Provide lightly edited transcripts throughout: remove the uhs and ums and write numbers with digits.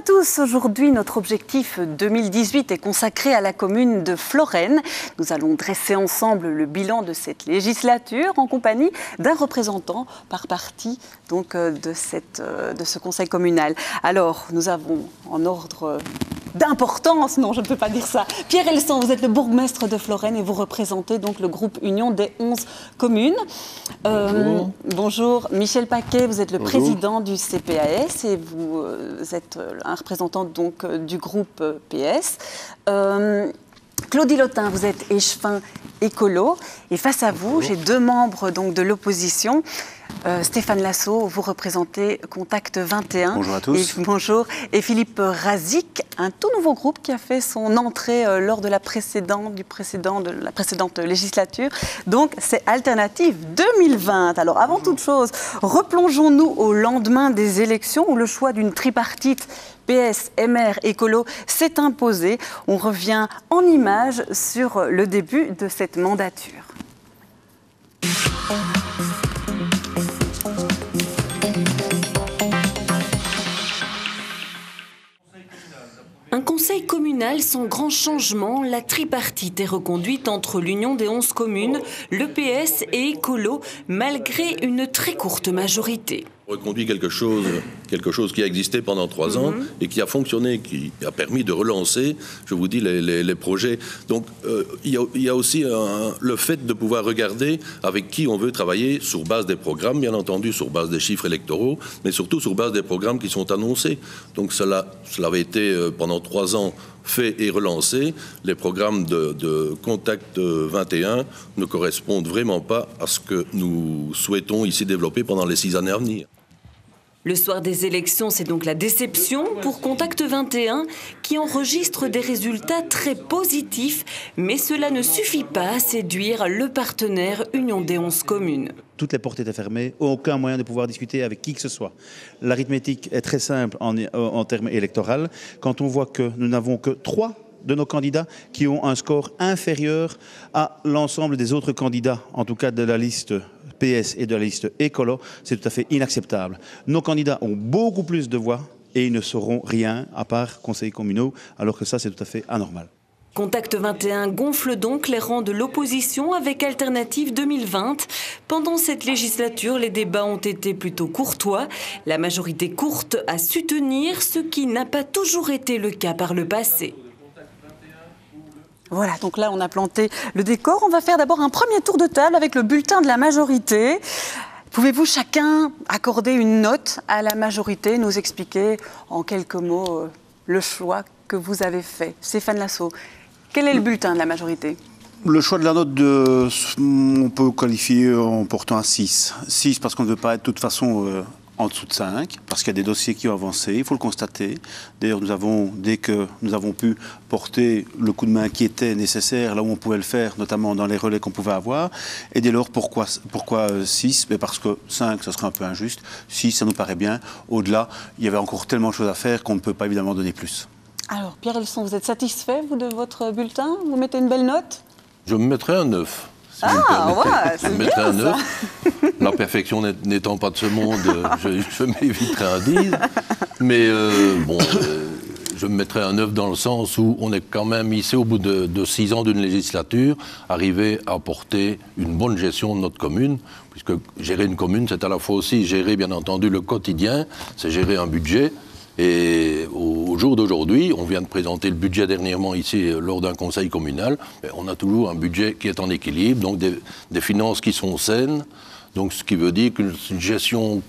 à tous. Aujourd'hui, notre objectif 2018 est consacré à la commune de Florennes. Nous allons dresser ensemble le bilan de cette législature en compagnie d'un représentant par parti de ce conseil communal. Alors, nous avons en ordre d'importance, non, je ne peux pas dire ça. Pierre Elson, vous êtes le bourgmestre de Florennes et vous représentez donc le groupe Union des 11 communes. Bonjour. Bonjour. Michel Paquet, vous êtes le Bonjour. président du CPAS et vous êtes un représentant donc du groupe PS. Claudie Lotin, vous êtes échevin écolo. Et face à vous, j'ai deux membres donc, de l'opposition. Stéphane Lasso, vous représentez Contact 21. Bonjour à tous. Bonjour. Et Philippe Razik, un tout nouveau groupe qui a fait son entrée lors de la précédente législature. Donc, c'est Alternative 2020. Alors, avant toute chose, replongeons-nous au lendemain des élections où le choix d'une tripartite PS, MR, Écolo s'est imposé. On revient en images sur le début de cette mandature. Un conseil communal sans grand changement, la tripartite est reconduite entre l'Union des 11 communes, le PS et Écolo, malgré une très courte majorité. On reconduit quelque chose qui a existé pendant 3 ans et qui a fonctionné, qui a permis de relancer, je vous dis, les projets. Donc, il y a aussi le fait de pouvoir regarder avec qui on veut travailler sur base des programmes, bien entendu, sur base des chiffres électoraux, mais surtout sur base des programmes qui sont annoncés. Donc, cela avait été pendant 3 ans fait et relancé. Les programmes de Contact 21 ne correspondent vraiment pas à ce que nous souhaitons ici développer pendant les 6 années à venir. Le soir des élections, c'est donc la déception pour Contact 21 qui enregistre des résultats très positifs, mais cela ne suffit pas à séduire le partenaire Union des 11 communes. Toutes les portes étaient fermées, aucun moyen de pouvoir discuter avec qui que ce soit. L'arithmétique est très simple en termes électoraux. Quand on voit que nous n'avons que 3 de nos candidats qui ont un score inférieur à l'ensemble des autres candidats, en tout cas de la liste PS et de la liste Écolo, c'est tout à fait inacceptable. Nos candidats ont beaucoup plus de voix et ils ne sauront rien à part conseillers communaux, alors que ça, c'est tout à fait anormal. Contact 21 gonfle donc les rangs de l'opposition avec Alternative 2020. Pendant cette législature, les débats ont été plutôt courtois. La majorité courte a su tenir, ce qui n'a pas toujours été le cas par le passé. Voilà, donc là, on a planté le décor. On va faire d'abord un premier tour de table avec le bulletin de la majorité. Pouvez-vous chacun accorder une note à la majorité, nous expliquer en quelques mots le choix que vous avez fait? Stéphane Lasso, quel est le bulletin de la majorité? Le choix de la note, on peut qualifier en portant à 6. 6 parce qu'on ne veut pas être de toute façon en dessous de 5, parce qu'il y a des dossiers qui ont avancé, il faut le constater. D'ailleurs, dès que nous avons pu porter le coup de main qui était nécessaire, là où on pouvait le faire, notamment dans les relais qu'on pouvait avoir. Et dès lors, pourquoi 6? Parce que 5, ce serait un peu injuste. 6, ça nous paraît bien. Au-delà, il y avait encore tellement de choses à faire qu'on ne peut pas évidemment donner plus. Alors, Pierre Elson, vous êtes satisfait, vous, de votre bulletin? Vous mettez une belle note? Je me mettrais un 9. Si c'est je me mettrais bien, un 9. La perfection n'étant pas de ce monde, je m'éviterais un 10. Mais je me mettrais un 9 dans le sens où on est quand même ici, au bout de 6 ans d'une législature, arrivé à apporter une bonne gestion de notre commune, puisque gérer une commune, c'est à la fois aussi gérer, bien entendu, le quotidien, c'est gérer un budget. Et au jour d'aujourd'hui, on vient de présenter le budget dernièrement ici lors d'un conseil communal, on a toujours un budget qui est en équilibre, donc des finances qui sont saines, donc ce qui veut dire qu'une gestion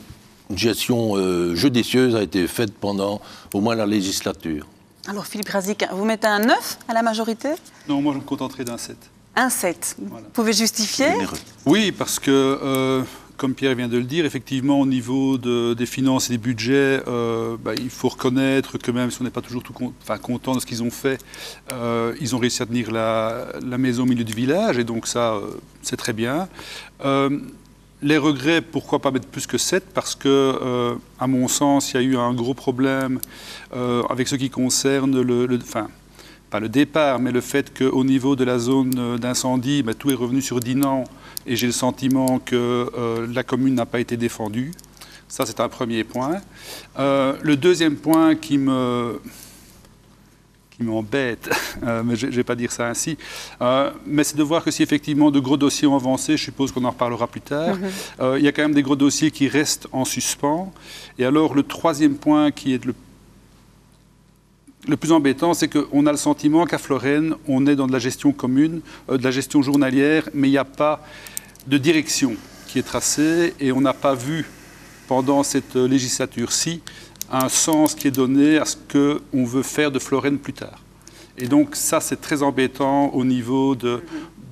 judicieuse a été faite pendant au moins la législature. Alors Philippe Razik, vous mettez un 9 à la majorité? Non, moi je me contenterai d'un 7. Un 7. Voilà. Vous pouvez justifier? Oui, parce que, comme Pierre vient de le dire, effectivement, au niveau des finances et des budgets, il faut reconnaître que même si on n'est pas toujours content de ce qu'ils ont fait, ils ont réussi à tenir la maison au milieu du village, et donc ça, c'est très bien. Les regrets, pourquoi pas mettre plus que 7? Parce que, à mon sens, il y a eu un gros problème avec ce qui concerne pas le départ, mais le fait qu'au niveau de la zone d'incendie, tout est revenu sur Dinan, et j'ai le sentiment que la commune n'a pas été défendue. Ça, c'est un premier point. Le deuxième point qui m'embête, mais je ne vais pas dire ça ainsi, mais c'est de voir que si effectivement de gros dossiers ont avancé, je suppose qu'on en reparlera plus tard, il y a quand même des gros dossiers qui restent en suspens. Et alors le troisième point qui est le plus embêtant, c'est qu'on a le sentiment qu'à Florène, on est dans de la gestion commune, de la gestion journalière, mais il n'y a pas de direction qui est tracée et on n'a pas vu pendant cette législature-ci un sens qui est donné à ce qu'on veut faire de Florène plus tard. Et donc ça, c'est très embêtant au niveau de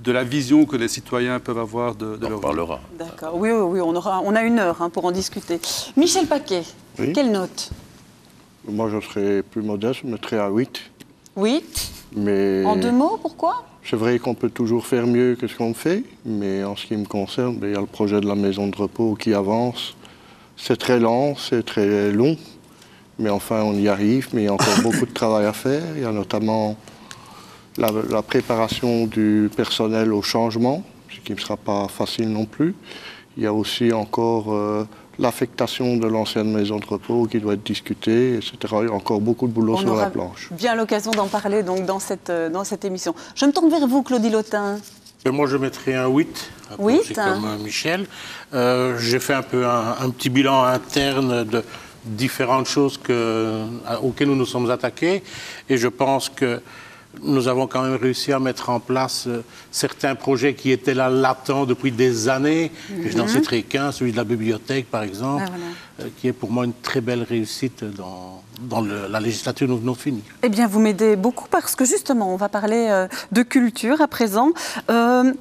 la vision que les citoyens peuvent avoir de leur vie. On parlera. D'accord, oui, on a 1 heure pour en discuter. Michel Paquet, oui. Quelle note? Moi, je serais plus modeste, je mettrais à 8. 8? Mais En 2 mots, pourquoi? c'est vrai qu'on peut toujours faire mieux que ce qu'on fait, mais en ce qui me concerne, il y a le projet de la maison de repos qui avance. C'est très lent, c'est très long, mais enfin on y arrive, mais il y a encore beaucoup de travail à faire. Il y a notamment la préparation du personnel au changement, ce qui ne sera pas facile non plus. Il y a aussi encore l'affectation de l'ancienne maison de repos qui doit être discutée, etc. Il y a encore beaucoup de boulot sur la planche. On aura bien l'occasion d'en parler donc, dans cette émission. Je me tourne vers vous, Claudie Lotin. Moi, je mettrais un 8. C'est comme Michel. J'ai fait un peu un petit bilan interne de différentes choses auxquelles nous nous sommes attaqués. Et je pense que nous avons quand même réussi à mettre en place certains projets qui étaient là latents depuis des années. Je n'en citerai qu'un, celui de la bibliothèque, par exemple, qui est pour moi une très belle réussite dans la législature que nous venons de finir. Eh bien, vous m'aidez beaucoup parce que justement, on va parler de culture à présent. Il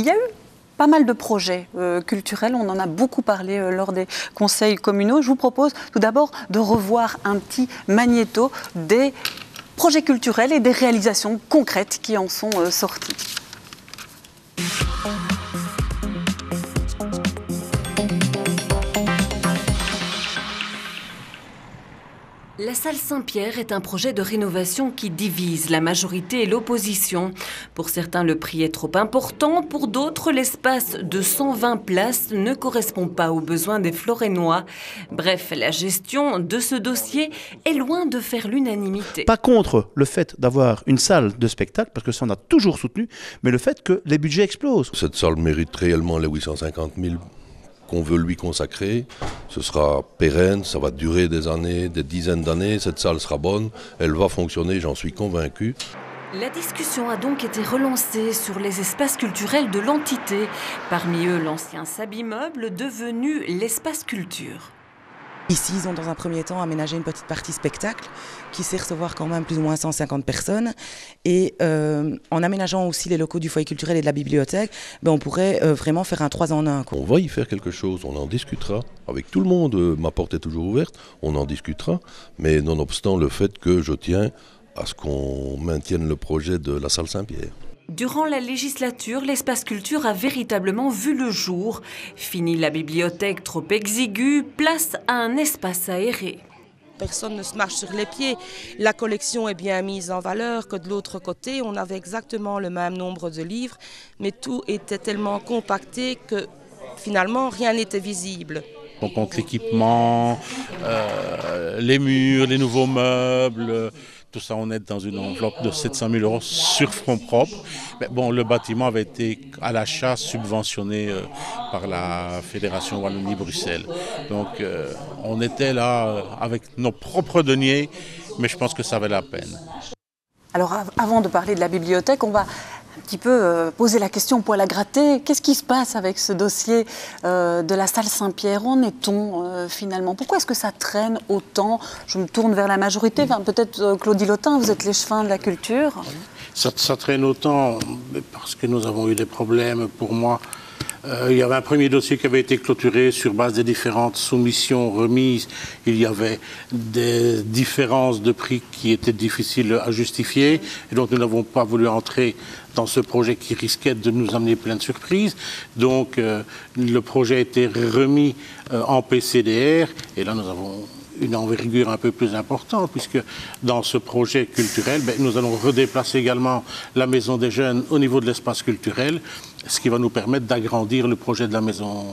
y a eu pas mal de projets culturels, on en a beaucoup parlé lors des conseils communaux. Je vous propose tout d'abord de revoir un petit magnéto des projets culturels et des réalisations concrètes qui en sont sorties. La salle Saint-Pierre est un projet de rénovation qui divise la majorité et l'opposition. Pour certains, le prix est trop important. Pour d'autres, l'espace de 120 places ne correspond pas aux besoins des Florénois. Bref, la gestion de ce dossier est loin de faire l'unanimité. Pas contre le fait d'avoir une salle de spectacle, parce que ça on a toujours soutenu, mais le fait que les budgets explosent. Cette salle mérite réellement les 850 000 qu'on veut lui consacrer. Ce sera pérenne, ça va durer des années, des dizaines d'années. Cette salle sera bonne, elle va fonctionner, j'en suis convaincu. La discussion a donc été relancée sur les espaces culturels de l'entité. Parmi eux, l'ancien Sabimeuble, devenu l'espace culture. Ici, ils ont dans un premier temps aménagé une petite partie spectacle qui sait recevoir quand même plus ou moins 150 personnes. Et en aménageant aussi les locaux du foyer culturel et de la bibliothèque, on pourrait vraiment faire un 3 en 1. On va y faire quelque chose, on en discutera. Avec tout le monde, ma porte est toujours ouverte, on en discutera. Mais nonobstant le fait que je tiens à ce qu'on maintienne le projet de la salle Saint-Pierre. Durant la législature, l'espace culture a véritablement vu le jour. Fini la bibliothèque trop exiguë, place à un espace aéré. Personne ne se marche sur les pieds. La collection est bien mise en valeur que de l'autre côté, on avait exactement le même nombre de livres, mais tout était tellement compacté que finalement rien n'était visible. On compte l'équipement, les murs, les nouveaux meubles. Tout ça, on est dans une enveloppe de 700 000 € sur fonds propres. Mais bon, le bâtiment avait été à l'achat subventionné par la Fédération Wallonie-Bruxelles. Donc, on était là avec nos propres deniers, mais je pense que ça valait la peine. Alors, avant de parler de la bibliothèque, on va un petit peu poser la question poil à gratter. Qu'est-ce qui se passe avec ce dossier de la salle Saint-Pierre? Où en est-on finalement? Pourquoi est-ce que ça traîne autant? Je me tourne vers la majorité. Enfin, peut-être Claudie Lotin, vous êtes l'échevin de la culture. Ça traîne autant parce que nous avons eu des problèmes. Pour moi, il y avait un premier dossier qui avait été clôturé sur base des différentes soumissions remises. Il y avait des différences de prix qui étaient difficiles à justifier. Et donc, nous n'avons pas voulu entrer dans ce projet qui risquait de nous amener plein de surprises. Donc, le projet a été remis en PCDR. Et là, nous avons une envergure un peu plus importante, puisque dans ce projet culturel, nous allons redéplacer également la Maison des Jeunes au niveau de l'espace culturel, ce qui va nous permettre d'agrandir le projet de la Maison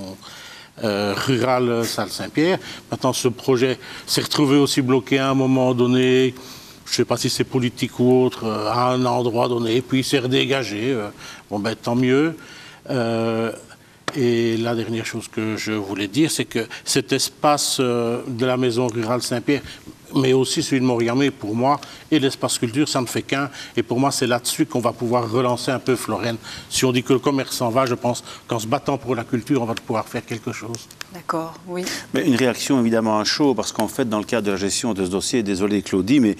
rurale Salle Saint-Pierre. Maintenant, ce projet s'est retrouvé aussi bloqué à un moment donné, je ne sais pas si c'est politique ou autre, à un endroit donné, et puis il s'est redégagé. Bon, ben tant mieux. Et la dernière chose que je voulais dire, c'est que cet espace de la maison rurale Saint-Pierre, mais aussi celui de Moriamé, pour moi, et l'espace culture, ça ne fait qu'un. Et pour moi, c'est là-dessus qu'on va pouvoir relancer un peu Florène. Si on dit que le commerce s'en va, je pense qu'en se battant pour la culture, on va pouvoir faire quelque chose. D'accord, oui. Mais une réaction évidemment à chaud, parce qu'en fait, dans le cadre de la gestion de ce dossier, désolé Claudie, mais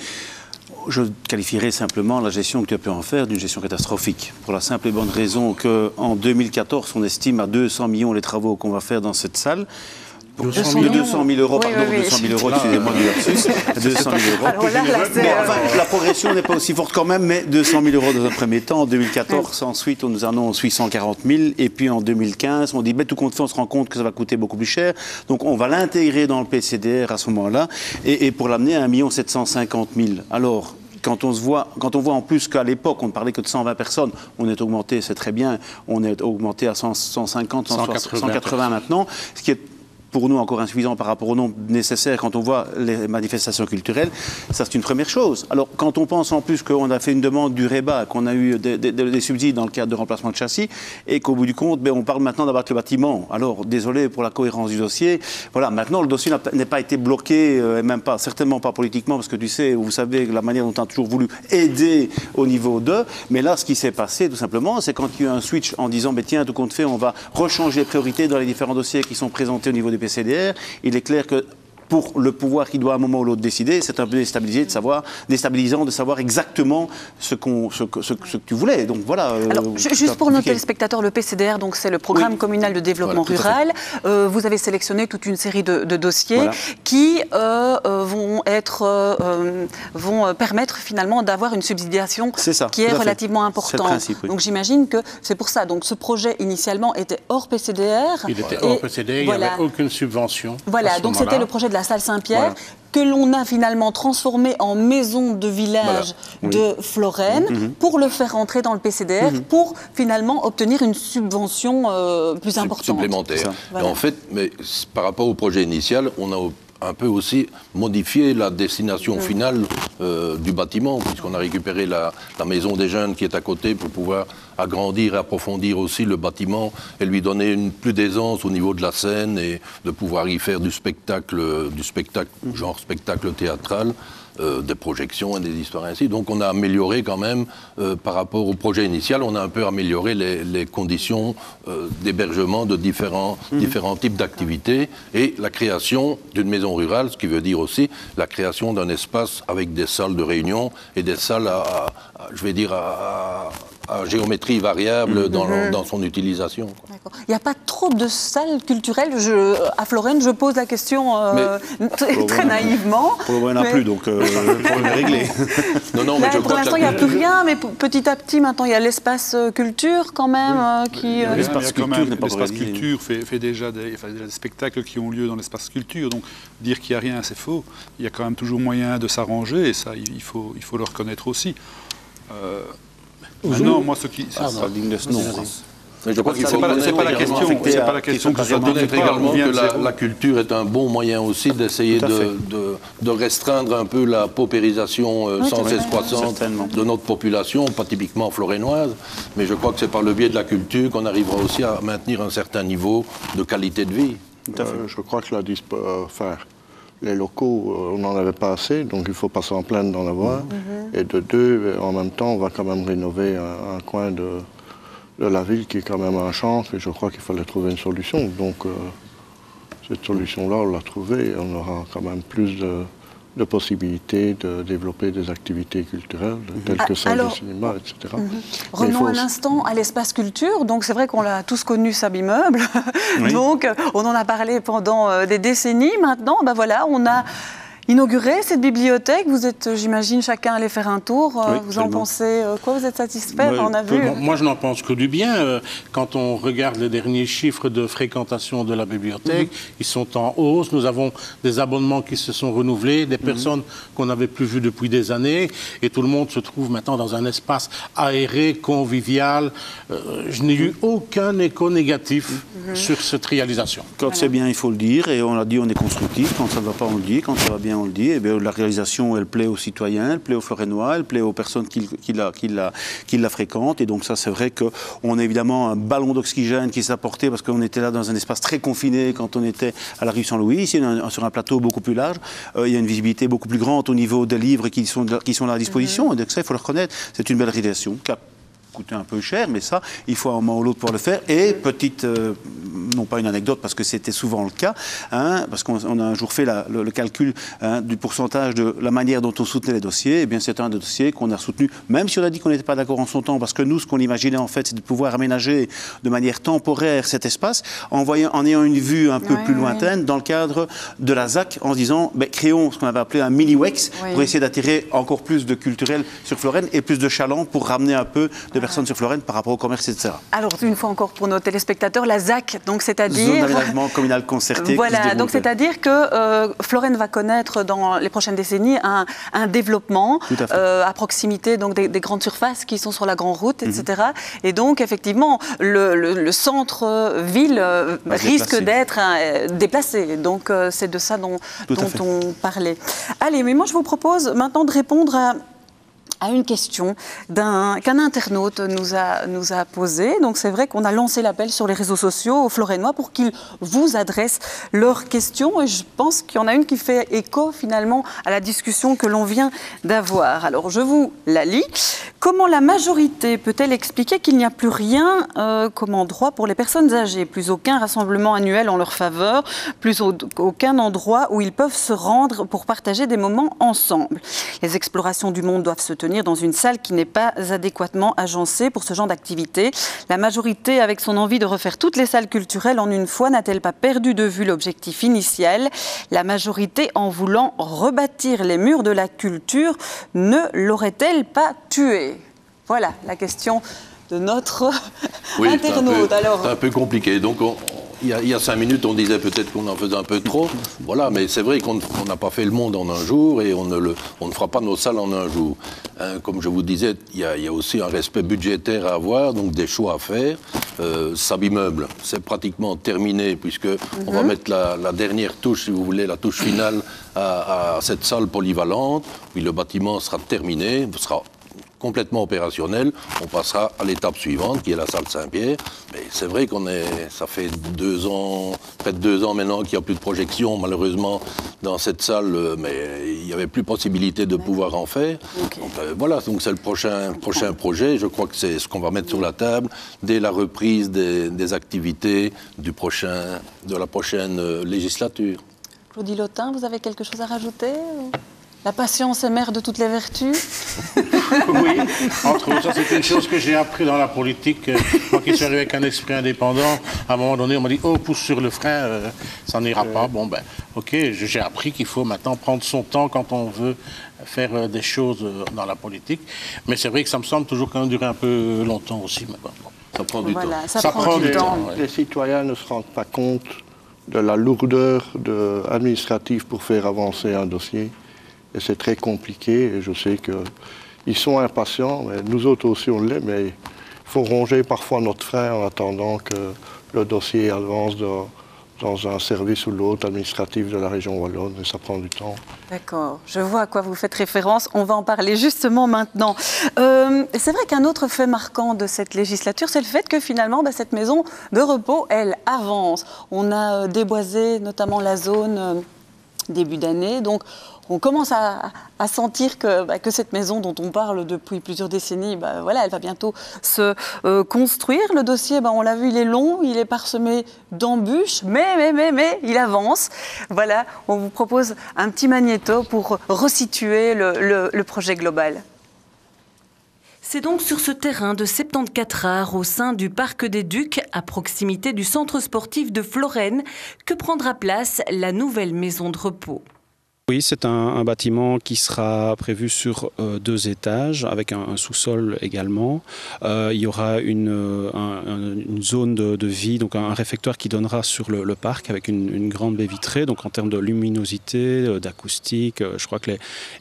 je qualifierais simplement la gestion que tu as pu en faire d'une gestion catastrophique. Pour la simple et bonne raison qu'en 2014, on estime à 200 millions les travaux qu'on va faire dans cette salle. 200 000 euros, pardon, 200 000 euros, excusez-moi du lapsus. 200 000 euros. Alors là, la progression n'est pas aussi forte quand même, mais 200 000 euros dans un premier temps. En 2014, ensuite, on nous annonce 840 000. Et puis en 2015, on dit, tout compte fait, on se rend compte que ça va coûter beaucoup plus cher. Donc on va l'intégrer dans le PCDR à ce moment-là. Et pour l'amener à 1 750 000. Alors, quand on voit en plus qu'à l'époque, on ne parlait que de 120 personnes, on est augmenté, c'est très bien, on est augmenté à 150, 180 maintenant, ce qui est pour nous encore insuffisant par rapport au nombre nécessaire quand on voit les manifestations culturelles, ça c'est une première chose. Alors quand on pense en plus qu'on a fait une demande du REBA, qu'on a eu des subsides dans le cadre de remplacement de châssis, et qu'au bout du compte, on parle maintenant d'abattre le bâtiment. Alors désolé pour la cohérence du dossier, voilà, maintenant le dossier n'est pas été bloqué, et même pas, certainement pas politiquement, parce que tu sais, vous savez la manière dont on a toujours voulu aider au niveau 2, mais là ce qui s'est passé tout simplement, c'est quand il y a eu un switch en disant, tiens, tout compte fait, on va rechanger les priorités dans les différents dossiers qui sont présentés au niveau des PCDR, il est clair que pour le pouvoir qui doit à un moment ou l'autre décider, c'est un peu déstabilisant de savoir exactement ce que tu voulais. Donc voilà. Alors, juste pour nos téléspectateurs, le PCDR, donc c'est le Programme communal de développement rural. Vous avez sélectionné toute une série de dossiers qui vont permettre finalement d'avoir une subsidiation qui est relativement importante. Principe, oui. Donc j'imagine que c'est pour ça. Donc ce projet initialement était hors PCDR. Il était hors PCDR, il n'y avait aucune subvention. Voilà, donc c'était le projet de la Salle Saint-Pierre, que l'on a finalement transformé en maison de village de Florène pour le faire rentrer dans le PCDR, pour finalement obtenir une subvention plus importante. Supplémentaire. Et en fait, mais par rapport au projet initial, on a un peu aussi modifié la destination finale du bâtiment, puisqu'on a récupéré la maison des jeunes qui est à côté pour pouvoir agrandir et approfondir aussi le bâtiment et lui donner plus d'aisance au niveau de la scène et de pouvoir y faire du spectacle genre spectacle théâtral, des projections et des histoires ainsi. Donc on a amélioré quand même, par rapport au projet initial, on a un peu amélioré les conditions d'hébergement de différents types d'activités et la création d'une maison rurale, ce qui veut dire aussi la création d'un espace avec des salles de réunion et des salles à géométrie variable dans son utilisation. Il n'y a pas trop de salles culturelles. À Florène, je pose la question très naïvement. Pour le moment, il n'y en a plus, donc le problème est réglé. Mais pour l'instant, il n'y a plus rien, mais petit à petit, maintenant, il y a l'espace culture quand même. L'espace culture fait déjà des spectacles qui ont lieu dans l'espace culture. Donc dire qu'il n'y a rien, c'est faux. Il y a quand même toujours moyen de s'arranger, et ça, il faut le reconnaître aussi. Maintenant, moi, ce qui... Mais je crois qu'il faut c'est pas la question que je reconnaître également que la culture est un bon moyen aussi d'essayer de restreindre un peu la paupérisation sans cesse croissante de notre population, pas typiquement florénoise, mais je crois que c'est par le biais de la culture qu'on arrivera aussi à maintenir un certain niveau de qualité de vie. Je crois que les locaux, on n'en avait pas assez, donc il faut pas s'en plaindre d'en avoir. Et de deux, en même temps, on va quand même rénover un coin de la ville qui est quand même un champ, et je crois qu'il fallait trouver une solution. Donc cette solution-là, on l'a trouvée, et on aura quand même plus de possibilités de développer des activités culturelles, telles que celles du cinéma, etc. Revenons un instant à l'espace culture. Donc c'est vrai qu'on l'a tous connu, Sab Immeuble. Donc on en a parlé pendant des décennies. Maintenant, on a inaugurée, cette bibliothèque. Vous êtes, j'imagine, chacun allé faire un tour. Oui, vous en pensez quoi? Vous êtes satisfait? On a vu. Moi, je n'en pense que du bien. Quand on regarde les derniers chiffres de fréquentation de la bibliothèque, ils sont en hausse. Nous avons des abonnements qui se sont renouvelés, des personnes qu'on n'avait plus vues depuis des années, et tout le monde se trouve maintenant dans un espace aéré, convivial. Je n'ai eu aucun écho négatif sur cette réalisation. Quand c'est bien, il faut le dire, et on l'a dit, on est constructif. Quand ça ne va pas, on le dit. Quand ça va bien, on le dit. Et bien, la réalisation, elle plaît aux citoyens, elle plaît aux Florennois, elle plaît aux personnes qui la fréquentent. Et donc ça, c'est vrai qu'on a évidemment un ballon d'oxygène qui s'est apporté parce qu'on était là dans un espace très confiné quand on était à la rue Saint-Louis. Ici, sur un plateau beaucoup plus large, il y a une visibilité beaucoup plus grande au niveau des livres qui sont là à disposition. Et donc ça, il faut le reconnaître, c'est une belle réalisation qui a coûté un peu cher, mais ça, il faut à un moment ou l'autre pouvoir le faire. Et petite, non pas une anecdote, parce que c'était souvent le cas, parce qu'on a un jour fait le calcul du pourcentage de la manière dont on soutenait les dossiers. Eh bien, c'est un des dossiers qu'on a soutenu, même si on a dit qu'on n'était pas d'accord en son temps, parce que nous, ce qu'on imaginait en fait, c'est de pouvoir aménager de manière temporaire cet espace, en ayant une vue un peu plus lointaine, dans le cadre de la ZAC, en se disant, créons ce qu'on avait appelé un mini-WEX, pour essayer d'attirer encore plus de culturels sur Florenne et plus de chalands pour ramener un peu de personnes sur Florenne par rapport au commerce, etc. Alors, une fois encore pour nos téléspectateurs, la ZAC, donc c'est-à-dire... Zone d'aménagement communal concerté. Voilà, donc c'est-à-dire que Florenne va connaître dans les prochaines décennies un développement à proximité donc, des grandes surfaces qui sont sur la grande route, etc. Et donc, effectivement, le centre-ville risque d'être déplacé. Donc, c'est de ça dont on parlait. Allez, mais moi, je vous propose maintenant de répondre à une question qu'un internaute nous a posée. Donc c'est vrai qu'on a lancé l'appel sur les réseaux sociaux aux Florennois pour qu'ils vous adressent leurs questions. Et je pense qu'il y en a une qui fait écho finalement à la discussion que l'on vient d'avoir. Alors je vous la lis. Comment la majorité peut-elle expliquer qu'il n'y a plus rien comme endroit pour les personnes âgées? Plus aucun rassemblement annuel en leur faveur, plus aucun endroit où ils peuvent se rendre pour partager des moments ensemble. Les explorations du monde doivent se tenir dans une salle qui n'est pas adéquatement agencée pour ce genre d'activité. La majorité, avec son envie de refaire toutes les salles culturelles en une fois, n'a-t-elle pas perdu de vue l'objectif initial? La majorité, en voulant rebâtir les murs de la culture, ne l'aurait-elle pas tué? Voilà la question de notre internaute. C'est un peu compliqué. Donc, il y a 5 minutes, on disait peut-être qu'on en faisait un peu trop. Voilà, mais c'est vrai qu'on n'a pas fait le monde en un jour et on ne fera pas nos salles en un jour. Comme je vous disais, il y a aussi un respect budgétaire à avoir, donc des choix à faire. Sabimmeuble, c'est pratiquement terminé puisque on va mettre la dernière touche, si vous voulez, la touche finale à cette salle polyvalente. Puis le bâtiment sera terminé, sera complètement opérationnel, on passera à l'étape suivante, qui est la salle Saint-Pierre. Mais c'est vrai ça fait 2 ans, près de 2 ans maintenant qu'il n'y a plus de projection, malheureusement, dans cette salle, mais il n'y avait plus possibilité de pouvoir en faire. Okay. Donc, voilà, donc c'est le prochain projet. Je crois que c'est ce qu'on va mettre sur la table dès la reprise des activités de la prochaine législature. Claudie Lotin, vous avez quelque chose à rajouter ? La patience est mère de toutes les vertus. Oui, entre autres, ça c'est une chose que j'ai appris dans la politique. Moi qui suis arrivé avec un esprit indépendant, à un moment donné, on m'a dit « Oh, pousse sur le frein, ça n'ira pas ». Bon, ben, ok, j'ai appris qu'il faut maintenant prendre son temps quand on veut faire des choses dans la politique. Mais c'est vrai que ça me semble toujours quand même durer un peu longtemps aussi. Mais bon, ça prend du temps. Ça prend du temps. Les citoyens ne se rendent pas compte de la lourdeur administrative pour faire avancer un dossier. Et c'est très compliqué, et je sais qu'ils sont impatients, mais nous autres aussi on l'est, mais il faut ronger parfois notre frein en attendant que le dossier avance dans un service ou l'autre administratif de la région wallonne, et ça prend du temps. D'accord, je vois à quoi vous faites référence, on va en parler justement maintenant. C'est vrai qu'un autre fait marquant de cette législature, c'est le fait que finalement, cette maison de repos, elle avance. On a déboisé notamment la zone début d'année, donc on commence à sentir que cette maison dont on parle depuis plusieurs décennies, voilà, elle va bientôt se construire. Le dossier, on l'a vu, il est long, il est parsemé d'embûches, mais il avance. Voilà, on vous propose un petit magnéto pour resituer le projet global. C'est donc sur ce terrain de 74 arts au sein du Parc des Ducs, à proximité du centre sportif de Florenne, que prendra place la nouvelle maison de repos. Oui, c'est un bâtiment qui sera prévu sur 2 étages, avec un sous-sol également. Il y aura une zone de vie, donc un réfectoire qui donnera sur le parc, avec une grande baie vitrée. Donc en termes de luminosité, d'acoustique, je crois que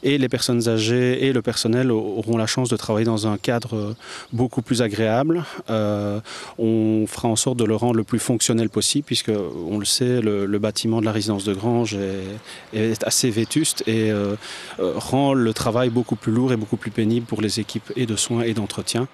les personnes âgées et le personnel auront la chance de travailler dans un cadre beaucoup plus agréable. On fera en sorte de le rendre le plus fonctionnel possible, puisque, on le sait, le bâtiment de la résidence de Granges est assez vétuste et rend le travail beaucoup plus lourd et beaucoup plus pénible pour les équipes et de soins et d'entretien.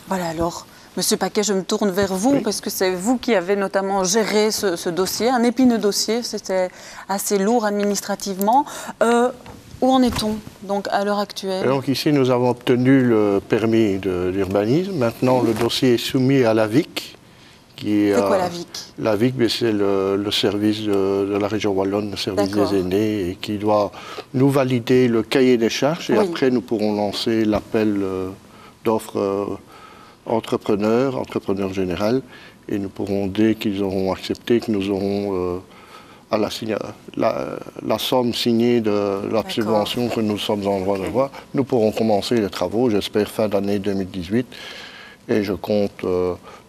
Voilà, alors, Monsieur Paquet, je me tourne vers vous, oui, parce que c'est vous qui avez notamment géré ce dossier, un épineux dossier, c'était assez lourd administrativement. Où en est-on donc à l'heure actuelle? Donc ici, nous avons obtenu le permis d'urbanisme. Maintenant, le dossier est soumis à la VIC. C'est quoi la VIC? La VIC, c'est le service de la région wallonne, le service des aînés, et qui doit nous valider le cahier des charges. Et après, nous pourrons lancer l'appel d'offres entrepreneur général. Et nous pourrons, dès qu'ils auront accepté, que nous aurons à la somme signée de la subvention que nous sommes en droit d'avoir, nous pourrons commencer les travaux, j'espère fin d'année 2018. Et je compte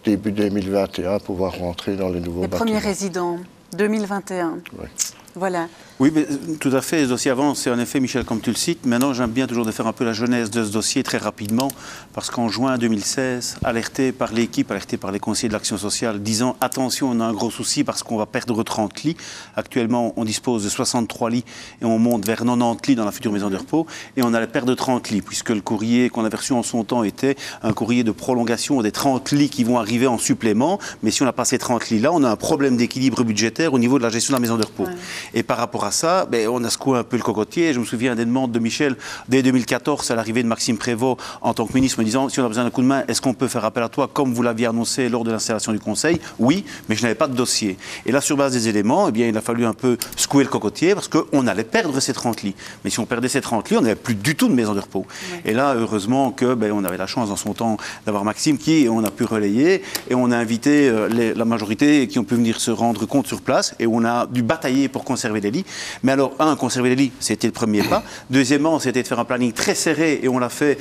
début 2021 pouvoir rentrer dans les nouveaux bâtiments. Les premiers résidents, 2021. Oui. Voilà. Oui, mais tout à fait, ce dossier avance. Et en effet, Michel, comme tu le cites, maintenant j'aime bien toujours de faire un peu la genèse de ce dossier très rapidement, parce qu'en juin 2016, alerté par l'équipe, alerté par les conseillers de l'action sociale, disant attention, on a un gros souci parce qu'on va perdre 30 lits. Actuellement, on dispose de 63 lits et on monte vers 90 lits dans la future maison de repos, et on allait perdre 30 lits, puisque le courrier qu'on avait reçu en son temps était un courrier de prolongation des 30 lits qui vont arriver en supplément. Mais si on a pas ces 30 lits-là, on a un problème d'équilibre budgétaire au niveau de la gestion de la maison de repos. Ouais. Et par rapport à ça, on a secoué un peu le cocotier. Je me souviens des demandes de Michel dès 2014 à l'arrivée de Maxime Prévost en tant que ministre, me disant si on a besoin d'un coup de main, est-ce qu'on peut faire appel à toi comme vous l'aviez annoncé lors de l'installation du Conseil? Oui, mais je n'avais pas de dossier. Et là, sur base des éléments, il a fallu un peu secouer le cocotier parce qu'on allait perdre ces 30 lits. Mais si on perdait ces 30 lits, on n'avait plus du tout de maison de repos. Ouais. Et là, heureusement on avait la chance dans son temps d'avoir Maxime on a pu relayer, et on a invité la majorité qui ont pu venir se rendre compte sur place, et on a dû batailler pour conserver les lits. Mais alors, conserver les lits, c'était le premier pas. Deuxièmement, c'était de faire un planning très serré, et on l'a fait,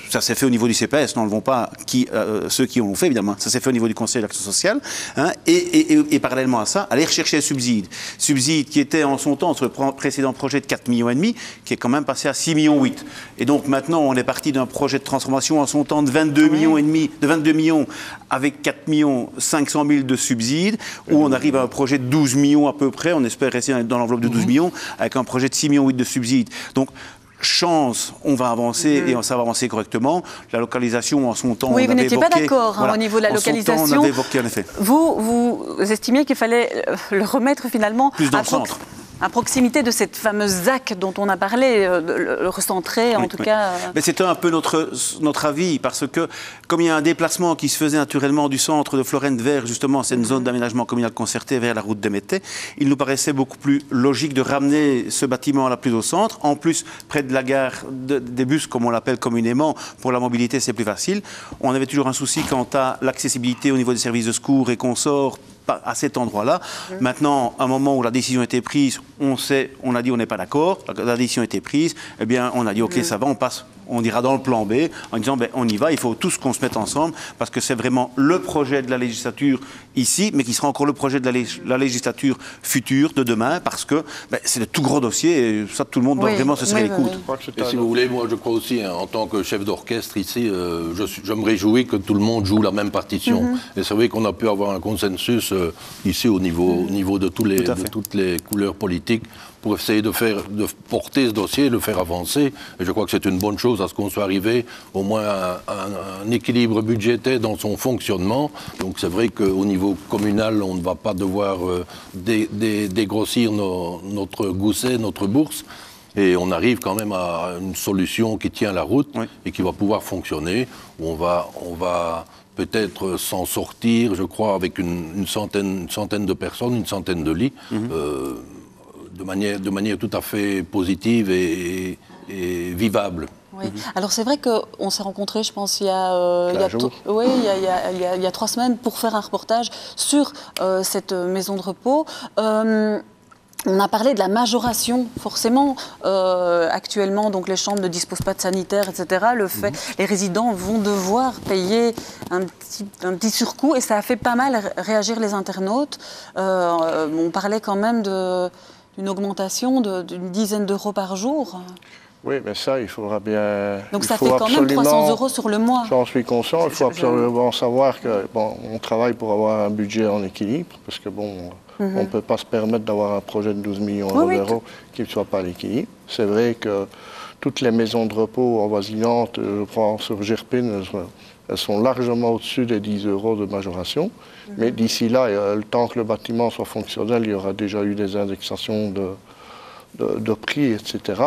ça s'est fait au niveau du CPS, n'enlevons pas ceux qui l'ont fait, évidemment. Ça s'est fait au niveau du Conseil de l'action sociale. Et parallèlement à ça, aller rechercher les subsides. Subsides qui étaient en son temps sur le précédent projet de 4,5 millions, qui est quand même passé à 6,8 millions. Et donc maintenant, on est parti d'un projet de transformation en son temps de 22,5 millions, avec 4 500 000 de subsides, où on arrive à un projet de 12 millions à peu près. On espère rester dans l'enveloppe de 12 millions, avec un projet de 6,8 millions de subsides. Donc, chance, on va avancer et ça va avancer correctement. La localisation, en son temps, oui, vous n'étiez pas d'accord au niveau de la localisation. En son temps, on avait évoqué, en effet. Vous estimiez qu'il fallait le remettre finalement plus dans le centre. À proximité de cette fameuse ZAC dont on a parlé, le recentrer en tout cas. Mais c'était un peu notre avis, parce que comme il y a un déplacement qui se faisait naturellement du centre de Florence vers justement cette zone d'aménagement communal concerté vers la route de Mété, il nous paraissait beaucoup plus logique de ramener ce bâtiment là plus au centre. En plus, près de la gare des bus, comme on l'appelle communément, pour la mobilité c'est plus facile. On avait toujours un souci quant à l'accessibilité au niveau des services de secours et consorts à cet endroit-là. Maintenant, à un moment où la décision a été prise, on a dit on n'est pas d'accord, la décision a été prise, on a dit ok, ça va, on passe, on ira dans le plan B, en disant on y va, il faut tous qu'on se mette ensemble, parce que c'est vraiment le projet de la législature ici, mais qui sera encore le projet de la législature future de demain, parce que c'est le tout gros dossier, et ça tout le monde doit vraiment se serrer les coudes. Et si vous voulez, moi je crois aussi, en tant que chef d'orchestre ici, je me réjouis que tout le monde joue la même partition. Et c'est vrai qu'on a pu avoir un consensus ici au niveau de toutes les couleurs politiques pour essayer de porter ce dossier, de le faire avancer. Et je crois que c'est une bonne chose à ce qu'on soit arrivé au moins à un équilibre budgétaire dans son fonctionnement. Donc c'est vrai qu'au niveau communal, on ne va pas devoir dégrossir notre gousset, notre bourse. Et on arrive quand même à une solution qui tient la route et qui va pouvoir fonctionner. Où on va peut-être s'en sortir, je crois, avec une centaine de personnes, une centaine de lits, de manière tout à fait positive et vivable. Oui. Alors c'est vrai qu'on s'est rencontrés, je pense, il y a 3 semaines pour faire un reportage sur cette maison de repos. On a parlé de la majoration, forcément. Actuellement, donc, les chambres ne disposent pas de sanitaires, etc. Les résidents vont devoir payer un petit surcoût et ça a fait pas mal réagir les internautes. On parlait quand même d'une augmentation d'une dizaine d'euros par jour. Oui, mais ça, il faudra bien... Donc ça fait quand même 300 euros sur le mois. J'en suis conscient. Il faut absolument savoir que, bon, on travaille pour avoir un budget en équilibre, parce que, bon, on ne peut pas se permettre d'avoir un projet de 12 millions d'euros qui ne soit pas à l'équilibre. C'est vrai que toutes les maisons de repos avoisinantes, je prends sur Gerpine, elles sont largement au-dessus des 10 euros de majoration. Mais d'ici là, le temps que le bâtiment soit fonctionnel, il y aura déjà eu des indexations de prix, etc.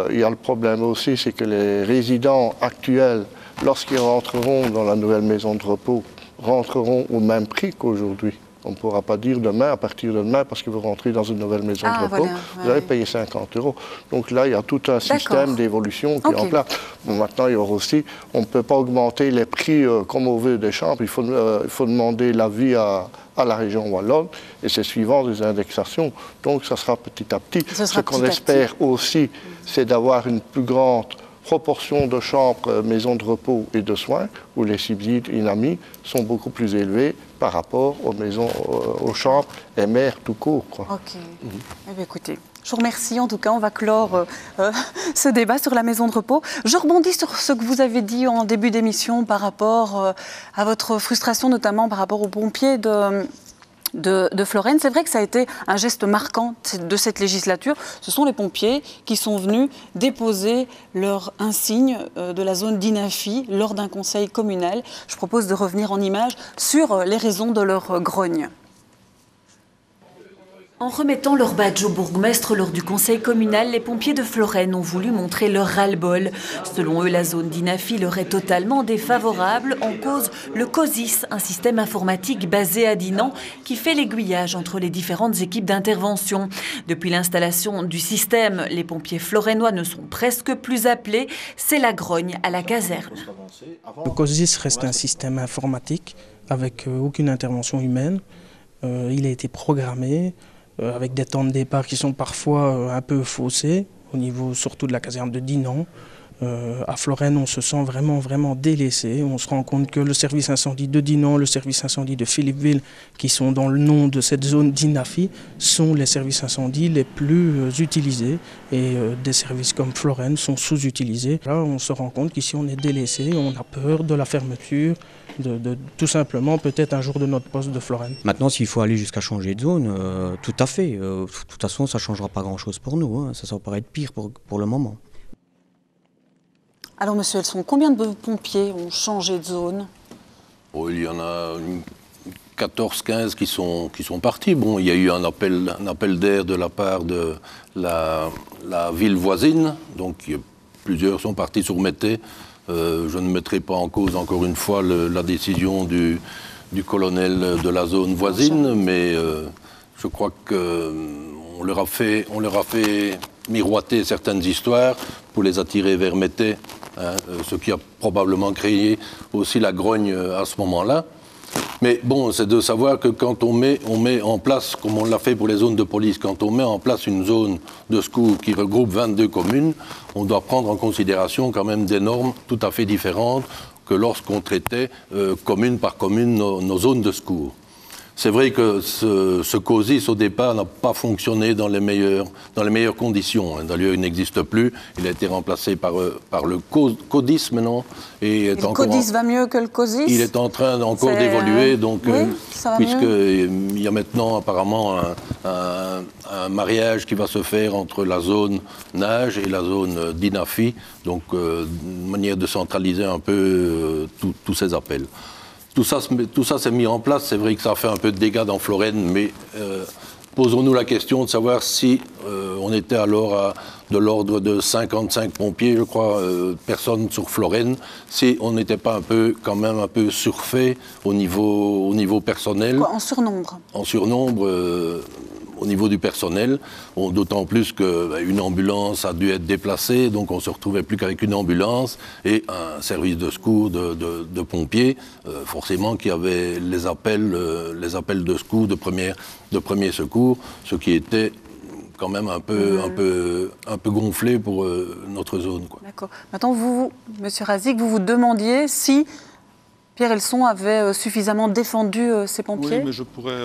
Il y a le problème aussi, c'est que les résidents actuels, lorsqu'ils rentreront dans la nouvelle maison de repos, rentreront au même prix qu'aujourd'hui. On ne pourra pas dire demain, à partir de demain, parce que vous rentrez dans une nouvelle maison de repos, vous allez payer 50 euros. Donc là, il y a tout un système d'évolution qui est en place. Bon, maintenant, il y aura aussi, on ne peut pas augmenter les prix comme on veut des chambres. Il faut demander l'avis à la région wallonne, et c'est suivant des indexations. Donc ça sera petit à petit. Ce qu'on espère aussi, c'est d'avoir une plus grande proportion de chambres, maisons de repos et de soins, où les subsides INAMI sont beaucoup plus élevés par rapport aux chambres MR tout court. Quoi. Ok. Eh bien, écoutez, je vous remercie. En tout cas, on va clore ce débat sur la maison de repos. Je rebondis sur ce que vous avez dit en début d'émission par rapport à votre frustration, notamment par rapport aux pompiers de Florenne. C'est vrai que ça a été un geste marquant de cette législature. Ce sont les pompiers qui sont venus déposer leur insigne de la zone d'Inafi lors d'un conseil communal. Je propose de revenir en images sur les raisons de leur grogne. En remettant leur badge au bourgmestre lors du conseil communal, les pompiers de Florenne ont voulu montrer leur ras-le-bol. Selon eux, la zone d'Inafi leur est totalement défavorable. En cause, le COSIS, un système informatique basé à Dinan qui fait l'aiguillage entre les différentes équipes d'intervention. Depuis l'installation du système, les pompiers florennois ne sont presque plus appelés. C'est la grogne à la caserne. Le COSIS reste un système informatique avec aucune intervention humaine. Il a été programmé avec des temps de départ qui sont parfois un peu faussés, au niveau surtout de la caserne de Dinan. À Florenne, on se sent vraiment délaissé. On se rend compte que le service incendie de Dinan, le service incendie de Philippeville, qui sont dans le nom de cette zone d'Inafi, sont les services incendies les plus utilisés. Et des services comme Florenne sont sous-utilisés. Là, on se rend compte qu'ici, on est délaissé, on a peur de la fermeture, de tout simplement peut-être un jour de notre poste de Florenne. Maintenant, s'il faut aller jusqu'à changer de zone, tout à fait. De toute façon, ça ne changera pas grand-chose pour nous. Hein. Ça va paraître pire pour le moment. Alors, monsieur Elson, combien de pompiers ont changé de zone? Il y en a 14-15 qui sont partis. Bon, il y a eu un appel d'air de la part de la ville voisine. Donc, plusieurs sont partis sur Mété. Je ne mettrai pas en cause, encore une fois, la décision du colonel de la zone voisine, mais je crois qu'on leur a fait miroiter certaines histoires pour les attirer vers Mété, hein, ce qui a probablement créé aussi la grogne à ce moment-là. Mais bon, c'est de savoir que quand on met en place, comme on l'a fait pour les zones de police, quand on met en place une zone de secours qui regroupe 22 communes, on doit prendre en considération quand même des normes tout à fait différentes que lorsqu'on traitait commune par commune nos zones de secours. C'est vrai que ce COSIS, au départ, n'a pas fonctionné dans les meilleures conditions. D'ailleurs, il n'existe plus. Il a été remplacé par le CODIS maintenant. Et le CODIS va mieux que le COSIS? Il est en train encore d'évoluer. Donc, puisqu'il y a maintenant apparemment un mariage qui va se faire entre la zone Nage et la zone d'Inafi. Donc, une manière de centraliser un peu tous ces appels. Tout ça s'est mis en place. C'est vrai que ça a fait un peu de dégâts dans Florenne, mais posons-nous la question de savoir si on était alors de l'ordre de 55 pompiers, je crois, personnes sur Florenne, si on n'était pas quand même un peu surfait au niveau personnel. Quoi, en surnombre? En surnombre. Au niveau du personnel, d'autant plus qu'une ambulance a dû être déplacée, donc on ne se retrouvait plus qu'avec une ambulance et un service de secours de pompiers, forcément qui avait les appels de secours, de premier secours, ce qui était quand même un peu gonflé pour notre zone, quoi. D'accord. Maintenant, vous, Monsieur Razik, vous vous demandiez si Pierre Elson avait suffisamment défendu ces pompiers? Oui, mais je pourrais...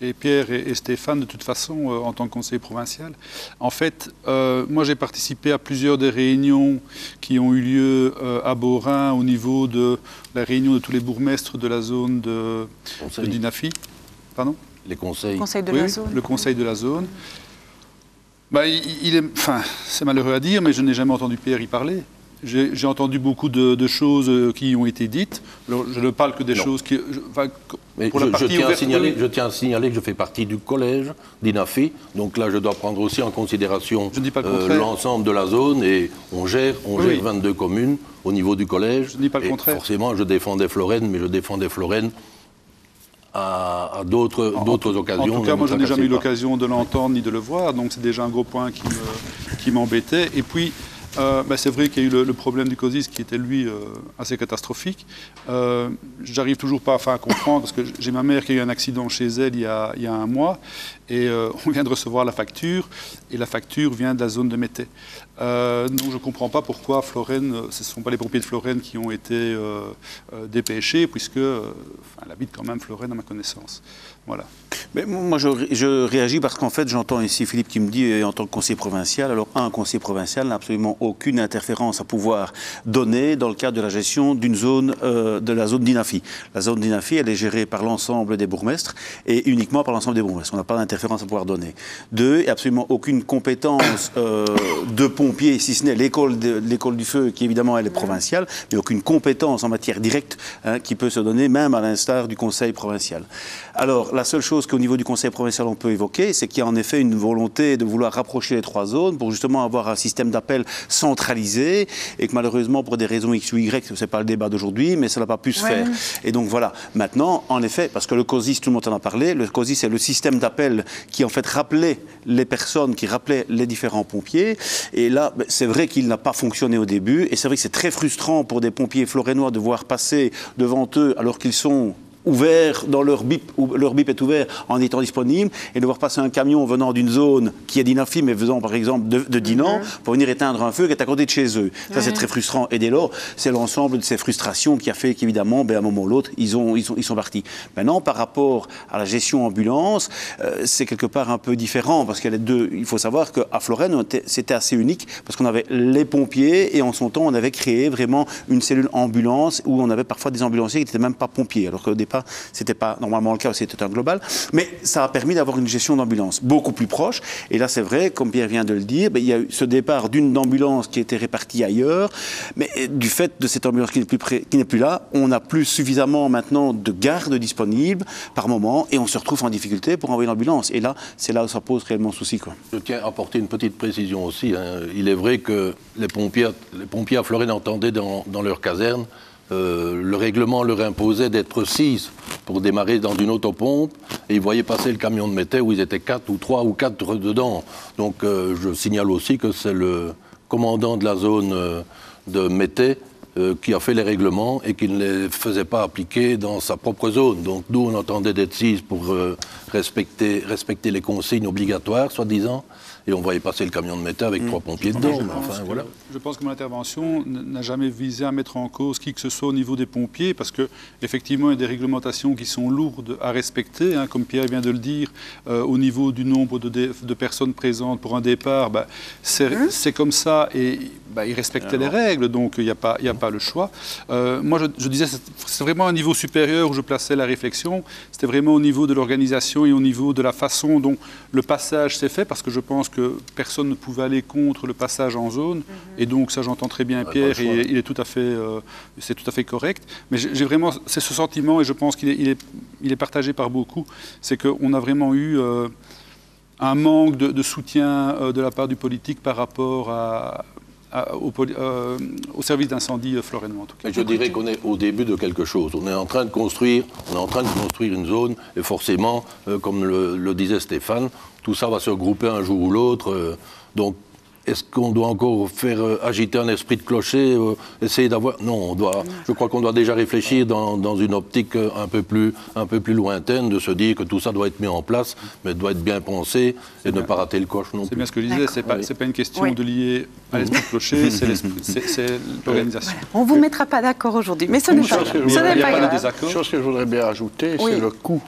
Et Pierre et Stéphane, de toute façon, en tant que conseiller provincial. En fait, moi j'ai participé à plusieurs des réunions qui ont eu lieu à Beaurain au niveau de la réunion de tous les bourgmestres de la zone de Dinafi. Pardon? Les conseils. Conseil de la zone. Le conseil de la zone. Bah, c'est malheureux à dire, mais je n'ai jamais entendu Pierre y parler. J'ai entendu beaucoup de choses qui ont été dites. Alors, je ne parle que des choses qui... Mais je tiens à signaler que je fais partie du collège d'Inafi. Donc là, je dois prendre aussi en considération l'ensemble de la zone. Et on gère 22 communes au niveau du collège. Je ne dis pas le contraire. Forcément, je défendais Florène, mais je défendais Florène à d'autres occasions. En tout cas, moi, je n'ai jamais eu l'occasion de l'entendre ni de le voir. Donc c'est déjà un gros point qui m'embêtait. Et puis... c'est vrai qu'il y a eu le problème du COSIS qui était, lui, assez catastrophique. J'arrive toujours pas à comprendre, parce que j'ai ma mère qui a eu un accident chez elle il y a un mois, et on vient de recevoir la facture, et la facture vient de la zone de Mété. Donc je ne comprends pas pourquoi Florène, ce ne sont pas les pompiers de Florène qui ont été dépêchés, puisque elle habite quand même Florène à ma connaissance. Voilà. Mais moi, je réagis parce qu'en fait, j'entends ici Philippe qui me dit, en tant que conseiller provincial, alors un conseiller provincial n'a absolument aucune interférence à pouvoir donner dans le cadre de la gestion d'une zone, de la zone d'Inafi. La zone d'Inafi, elle est gérée par l'ensemble des bourgmestres et uniquement par l'ensemble des bourgmestres. On n'a pas d'interférence à pouvoir donner. Deux, il n'y a absolument aucune compétence de pompiers, si ce n'est l'école du feu, qui évidemment elle est provinciale, mais aucune compétence en matière directe qui peut se donner, même à l'instar du conseil provincial. Alors, la seule chose qu'au niveau du conseil provincial on peut évoquer, c'est qu'il y a en effet une volonté de vouloir rapprocher les trois zones pour justement avoir un système d'appel centralisé et que malheureusement pour des raisons X ou Y, ce n'est pas le débat d'aujourd'hui, mais ça n'a pas pu se faire. Et donc voilà, maintenant, en effet, parce que le COSIS, tout le monde en a parlé, le COSIS c'est le système d'appel qui en fait rappelait les personnes, qui rappelait les différents pompiers. Et là, c'est vrai qu'il n'a pas fonctionné au début et c'est vrai que c'est très frustrant pour des pompiers florénois de voir passer devant eux alors qu'ils sont ouvert dans leur bip, ou leur bip est ouvert en étant disponible, et de voir passer un camion venant d'une zone qui est d'Inafi, mais venant par exemple de Dinan, pour venir éteindre un feu qui est à côté de chez eux. Ça c'est très frustrant. Et dès lors, c'est l'ensemble de ces frustrations qui a fait qu'évidemment, à un moment ou l'autre, ils sont partis. Maintenant, par rapport à la gestion ambulance, c'est quelque part un peu différent, parce qu'il y a les deux. Il faut savoir qu'à Florène, c'était assez unique, parce qu'on avait les pompiers, et en son temps, on avait créé vraiment une cellule ambulance, où on avait parfois des ambulanciers qui n'étaient même pas pompiers, alors qu'au départ, c'était pas normalement le cas, c'était un global, mais ça a permis d'avoir une gestion d'ambulance beaucoup plus proche. Et là, c'est vrai, comme Pierre vient de le dire, il y a eu ce départ d'une ambulance qui était répartie ailleurs, mais du fait de cette ambulance qui n'est plus là, on n'a plus suffisamment maintenant de gardes disponibles par moment, et on se retrouve en difficulté pour envoyer l'ambulance. Et là, c'est là où ça pose réellement souci, quoi. Je tiens à apporter une petite précision aussi. Il est vrai que les pompiers à Florène entendaient dans leur caserne. Le règlement leur imposait d'être 6 pour démarrer dans une autopompe et ils voyaient passer le camion de Mété où ils étaient 4 ou 3 ou 4 dedans. Donc je signale aussi que c'est le commandant de la zone de Mété qui a fait les règlements et qui ne les faisait pas appliquer dans sa propre zone. Donc nous on entendait d'être 6 pour respecter les consignes obligatoires, soi-disant. Et on voyait passer le camion de Mété avec 3 pompiers dedans. Je pense que mon intervention n'a jamais visé à mettre en cause qui que ce soit au niveau des pompiers, parce qu'effectivement, il y a des réglementations qui sont lourdes à respecter, comme Pierre vient de le dire, au niveau du nombre de personnes présentes pour un départ, c'est comme ça, et ils respectaient les règles, donc il n'y a pas le choix. Moi, je disais, c'est vraiment un niveau supérieur où je plaçais la réflexion, c'était vraiment au niveau de l'organisation et au niveau de la façon dont le passage s'est fait, parce que je pense que personne ne pouvait aller contre le passage en zone, et donc ça j'entends très bien Pierre, et il est tout à fait correct. Mais j'ai vraiment, c'est ce sentiment, et je pense qu'il est partagé par beaucoup, c'est qu'on a vraiment eu un manque de soutien de la part du politique par rapport au service d'incendie florénois en tout cas. Je dirais qu'on est au début de quelque chose. On est en train de construire une zone, et forcément, comme le disait Stéphane, tout ça va se regrouper un jour ou l'autre. Donc est-ce qu'on doit encore faire agiter un esprit de clocher, essayer d'avoir... Non, je crois qu'on doit déjà réfléchir dans une optique un peu plus lointaine, de se dire que tout ça doit être mis en place, mais doit être bien pensé et ne pas rater le coche non plus. C'est bien ce que je disais, c'est pas une question de lier à l'esprit de clocher, c'est l'organisation. Voilà. On ne vous mettra pas d'accord aujourd'hui, mais ce n'est pas grave. Une chose que je voudrais bien ajouter, c'est le coût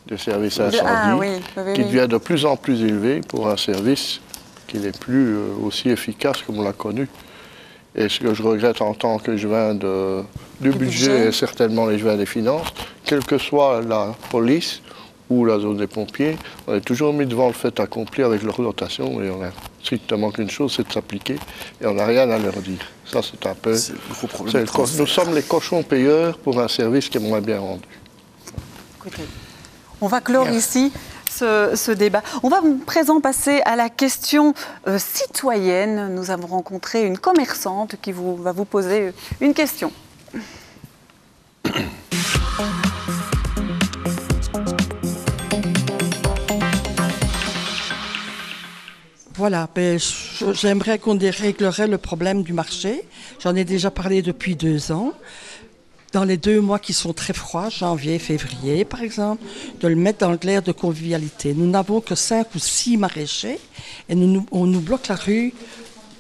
des services incendies, qui devient de plus en plus élevé pour un service qui n'est plus aussi efficace comme on l'a connu. Et ce que je regrette en tant que joint du budget et certainement les joints des finances, quelle que soit la police ou la zone des pompiers, on est toujours mis devant le fait accompli avec leur dotation et on a strictement qu'une chose, c'est de s'appliquer et on n'a rien à leur dire. Ça, c'est un peu... C'est le gros problème. Nous sommes les cochons payeurs pour un service qui est moins bien rendu. Écoutez, on va clore ici ce débat. On va présent passer à la question citoyenne. Nous avons rencontré une commerçante qui va vous poser une question. Voilà, j'aimerais qu'on réglerait le problème du marché. J'en ai déjà parlé depuis 2 ans. Dans les 2 mois qui sont très froids, janvier, février par exemple, de le mettre dans l'air de convivialité. Nous n'avons que 5 ou 6 maraîchers et on nous bloque la rue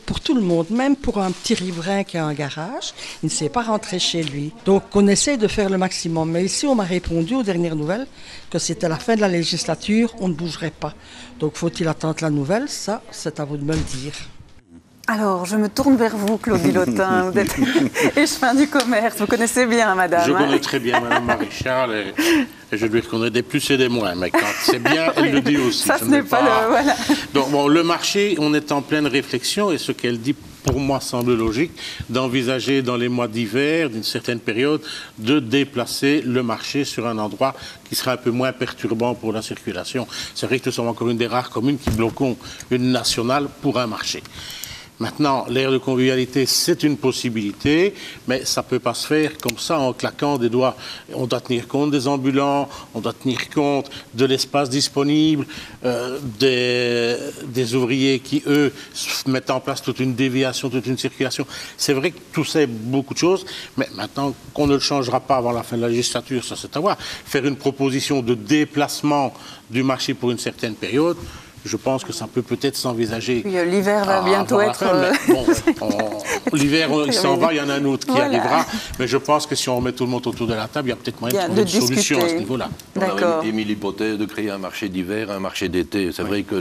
pour tout le monde, même pour un petit riverain qui a un garage, il ne sait pas rentrer chez lui. Donc on essaie de faire le maximum. Mais ici on m'a répondu aux dernières nouvelles que c'était la fin de la législature, on ne bougerait pas. Donc faut-il attendre la nouvelle? Ça, c'est à vous de me le dire. Alors, je me tourne vers vous, Claudie Lotin. Vous êtes échevin du commerce. Vous connaissez bien, madame. Je connais très bien madame Maréchal et je lui reconnais des plus et des moins. Mais quand c'est bien, elle le dit aussi. Ça, ce n'est pas le... Voilà. Donc, bon, le marché, on est en pleine réflexion et ce qu'elle dit, pour moi, semble logique d'envisager dans les mois d'hiver, d'une certaine période, de déplacer le marché sur un endroit qui sera un peu moins perturbant pour la circulation. C'est vrai que nous sommes encore une des rares communes qui bloquons une nationale pour un marché. Maintenant, l'aire de convivialité, c'est une possibilité, mais ça ne peut pas se faire comme ça en claquant des doigts. On doit tenir compte des ambulants, on doit tenir compte de l'espace disponible, des ouvriers qui, eux, mettent en place toute une déviation, toute une circulation. C'est vrai que tout ça est beaucoup de choses, mais maintenant qu'on ne le changera pas avant la fin de la législature, ça c'est à voir. Faire une proposition de déplacement du marché pour une certaine période, je pense que ça peut peut-être s'envisager. L'hiver va bientôt être... L'hiver, il s'en va, il y en a un autre qui arrivera. Mais je pense que si on remet tout le monde autour de la table, il y a peut-être moyen de trouver une solution à ce niveau-là. On a émis l'hypothèse de créer un marché d'hiver, un marché d'été. C'est vrai que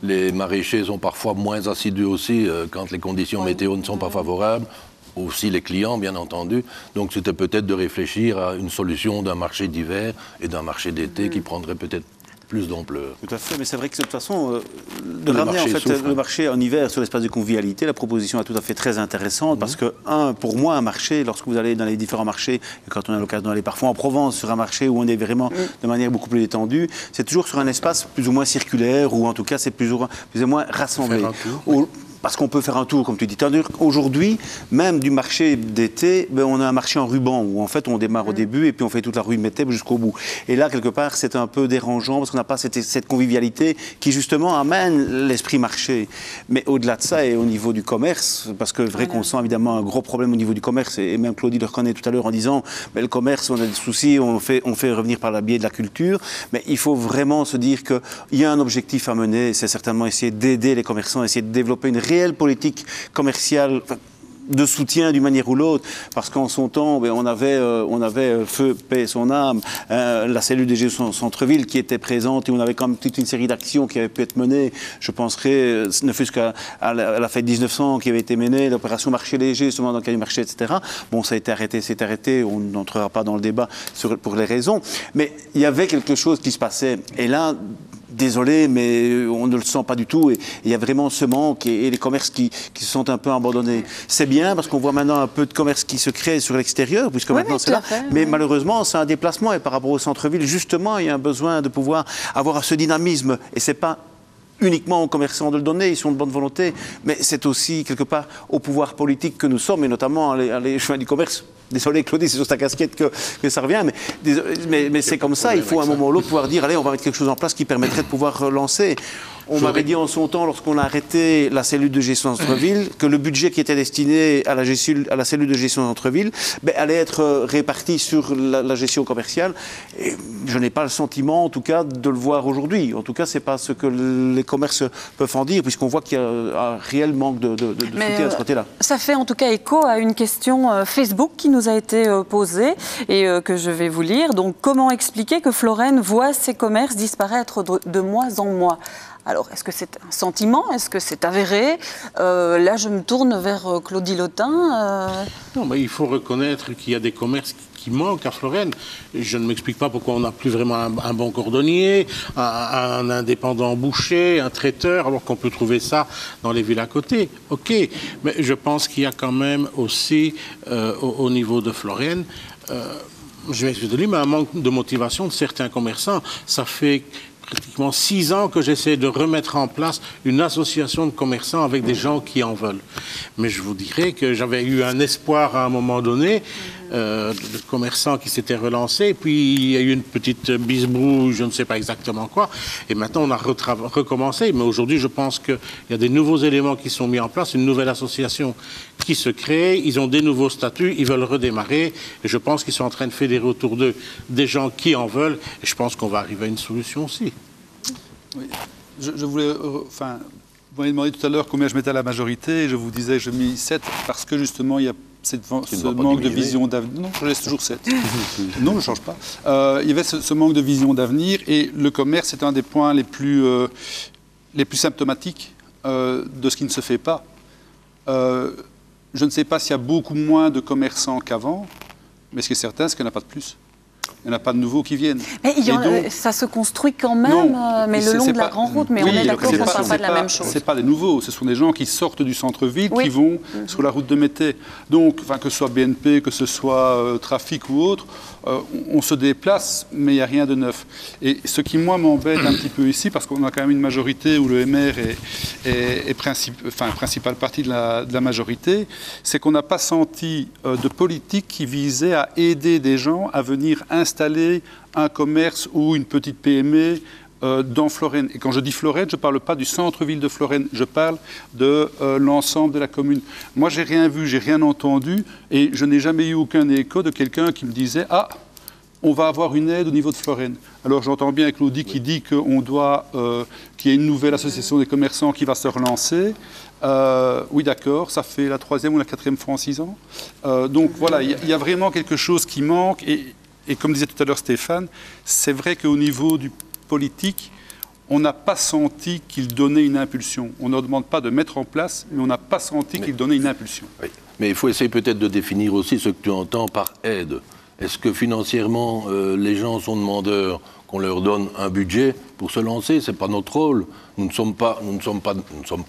les maraîchers sont parfois moins assidus aussi quand les conditions météo ne sont pas favorables. Aussi les clients, bien entendu. Donc c'était peut-être de réfléchir à une solution d'un marché d'hiver et d'un marché d'été qui prendrait peut-être plus d'ampleur. Tout à fait, mais c'est vrai que de toute façon, de ramener en fait le marché en hiver sur l'espace de convivialité, la proposition est tout à fait très intéressante parce que, pour moi, un marché, lorsque vous allez dans les différents marchés, et quand on a l'occasion d'aller parfois en Provence sur un marché où on est vraiment de manière beaucoup plus détendue, c'est toujours sur un espace plus ou moins circulaire ou en tout cas c'est plus ou moins rassemblé. Parce qu'on peut faire un tour, comme tu dis. Aujourd'hui, même du marché d'été, on a un marché en ruban où en fait on démarre au début et puis on fait toute la rue Metteb jusqu'au bout. Et là, quelque part, c'est un peu dérangeant parce qu'on n'a pas cette convivialité qui justement amène l'esprit marché. Mais au-delà de ça et au niveau du commerce, parce que vrai qu'on sent évidemment un gros problème au niveau du commerce et même Claudie le reconnaît tout à l'heure en disant le commerce, on a des soucis, on fait revenir par le biais de la culture. Mais il faut vraiment se dire qu'il y a un objectif à mener, c'est certainement essayer d'aider les commerçants, essayer de développer une réelle politique commerciale de soutien d'une manière ou l'autre, parce qu'en son temps, on avait Feu, paix son âme, la cellule des centre-ville qui était présente et on avait quand même toute une série d'actions qui avaient pu être menées. Je penserai, ne fût-ce qu'à la fête 1900 qui avait été menée, l'opération marché léger, justement dans le cas du marché, etc. Bon, ça a été arrêté, c'est arrêté, on n'entrera pas dans le débat pour les raisons, mais il y avait quelque chose qui se passait. Et là, désolé, mais on ne le sent pas du tout. Et il y a vraiment ce manque et les commerces qui se sont un peu abandonnés. C'est bien parce qu'on voit maintenant un peu de commerce qui se crée sur l'extérieur, puisque maintenant c'est là. Mais malheureusement, c'est un déplacement. Et par rapport au centre-ville, justement, il y a un besoin de pouvoir avoir ce dynamisme. Et c'est pas uniquement aux commerçants de le donner, ils sont de bonne volonté, mais c'est aussi quelque part au pouvoir politique que nous sommes, et notamment à l'échevin du commerce. Désolé Claudie, c'est sur ta casquette que ça revient, mais c'est comme ça, il faut à un moment ou l'autre pouvoir dire, allez, on va mettre quelque chose en place qui permettrait de pouvoir relancer. On m'avait dit en son temps, lorsqu'on a arrêté la cellule de gestion centre-ville, que le budget qui était destiné à la cellule de gestion centre-ville allait être réparti sur la gestion commerciale. Et je n'ai pas le sentiment, en tout cas, de le voir aujourd'hui. En tout cas, ce n'est pas ce que les commerces peuvent en dire, puisqu'on voit qu'il y a un réel manque de soutien à ce côté-là. Ça fait en tout cas écho à une question Facebook qui nous a été posée et que je vais vous lire. Donc, comment expliquer que Florène voit ses commerces disparaître de mois en mois ? Alors, est-ce que c'est un sentiment? Est-ce que c'est avéré? Là, je me tourne vers Claudie Lotin. Non, mais il faut reconnaître qu'il y a des commerces qui manquent à Florène. Je ne m'explique pas pourquoi on n'a plus vraiment un bon cordonnier, un indépendant boucher, un traiteur, alors qu'on peut trouver ça dans les villes à côté. OK, mais je pense qu'il y a quand même aussi, au niveau de Florène, je m'excuse de lui, mais un manque de motivation de certains commerçants. Ça fait pratiquement 6 ans que j'essaie de remettre en place une association de commerçants avec des gens qui en veulent. Mais je vous dirais que j'avais eu un espoir à un moment donné, de commerçants qui s'étaient relancés, puis il y a eu une petite bisbrouille, je ne sais pas exactement quoi, et maintenant on a recommencé. Mais aujourd'hui, je pense qu'il y a des nouveaux éléments qui sont mis en place, une nouvelle association qui se crée, ils ont des nouveaux statuts, ils veulent redémarrer, et je pense qu'ils sont en train de fédérer autour d'eux des gens qui en veulent, et je pense qu'on va arriver à une solution aussi. Oui. Je voulais, enfin, vous m'avez demandé tout à l'heure combien je mettais à la majorité, et je vous disais que je mis 7 parce que justement il y a ce manque de vision d'avenir. Non, je laisse toujours 7. Non, je ne change pas. Il y avait ce manque de vision d'avenir, et le commerce est un des points les plus symptomatiques de ce qui ne se fait pas. Je ne sais pas s'il y a beaucoup moins de commerçants qu'avant, mais ce qui est certain, c'est qu'il n'y en a pas de plus. Il n'y en a pas de nouveaux qui viennent. Mais ça se construit quand même, mais le long de la grande route. Mais oui, on est d'accord qu'on ne parle pas de la même chose. Ce n'est pas des nouveaux, ce sont des gens qui sortent du centre-ville, qui vont sur la route de Mété. Donc, que ce soit BNP, que ce soit Trafic ou autre, on se déplace, mais il n'y a rien de neuf. Et ce qui, moi, m'embête un petit peu ici, parce qu'on a quand même une majorité où le MR est principale partie de la majorité, c'est qu'on n'a pas senti de politique qui visait à aider des gens à venir installer un commerce ou une petite PME dans Florène. Et quand je dis Florène, je ne parle pas du centre-ville de Florène, je parle de l'ensemble de la commune. Moi, j'ai rien vu, j'ai rien entendu, et je n'ai jamais eu aucun écho de quelqu'un qui me disait « Ah, on va avoir une aide au niveau de Florène ». Alors j'entends bien Claudie qui dit qu'il y a une nouvelle association des commerçants qui va se relancer. Oui, d'accord, ça fait la 3e ou la 4e fois en 6 ans. Donc voilà, il y a vraiment quelque chose qui manque, et comme disait tout à l'heure Stéphane, c'est vrai qu'au niveau du politique, on n'a pas senti qu'il donnait une impulsion. On ne demande pas de mettre en place, mais on n'a pas senti qu'il donnait une impulsion. Oui. Mais il faut essayer peut-être de définir aussi ce que tu entends par aide. Est-ce que financièrement, les gens sont demandeurs qu'on leur donne un budget pour se lancer? Ce n'est pas notre rôle. Nous ne sommes pas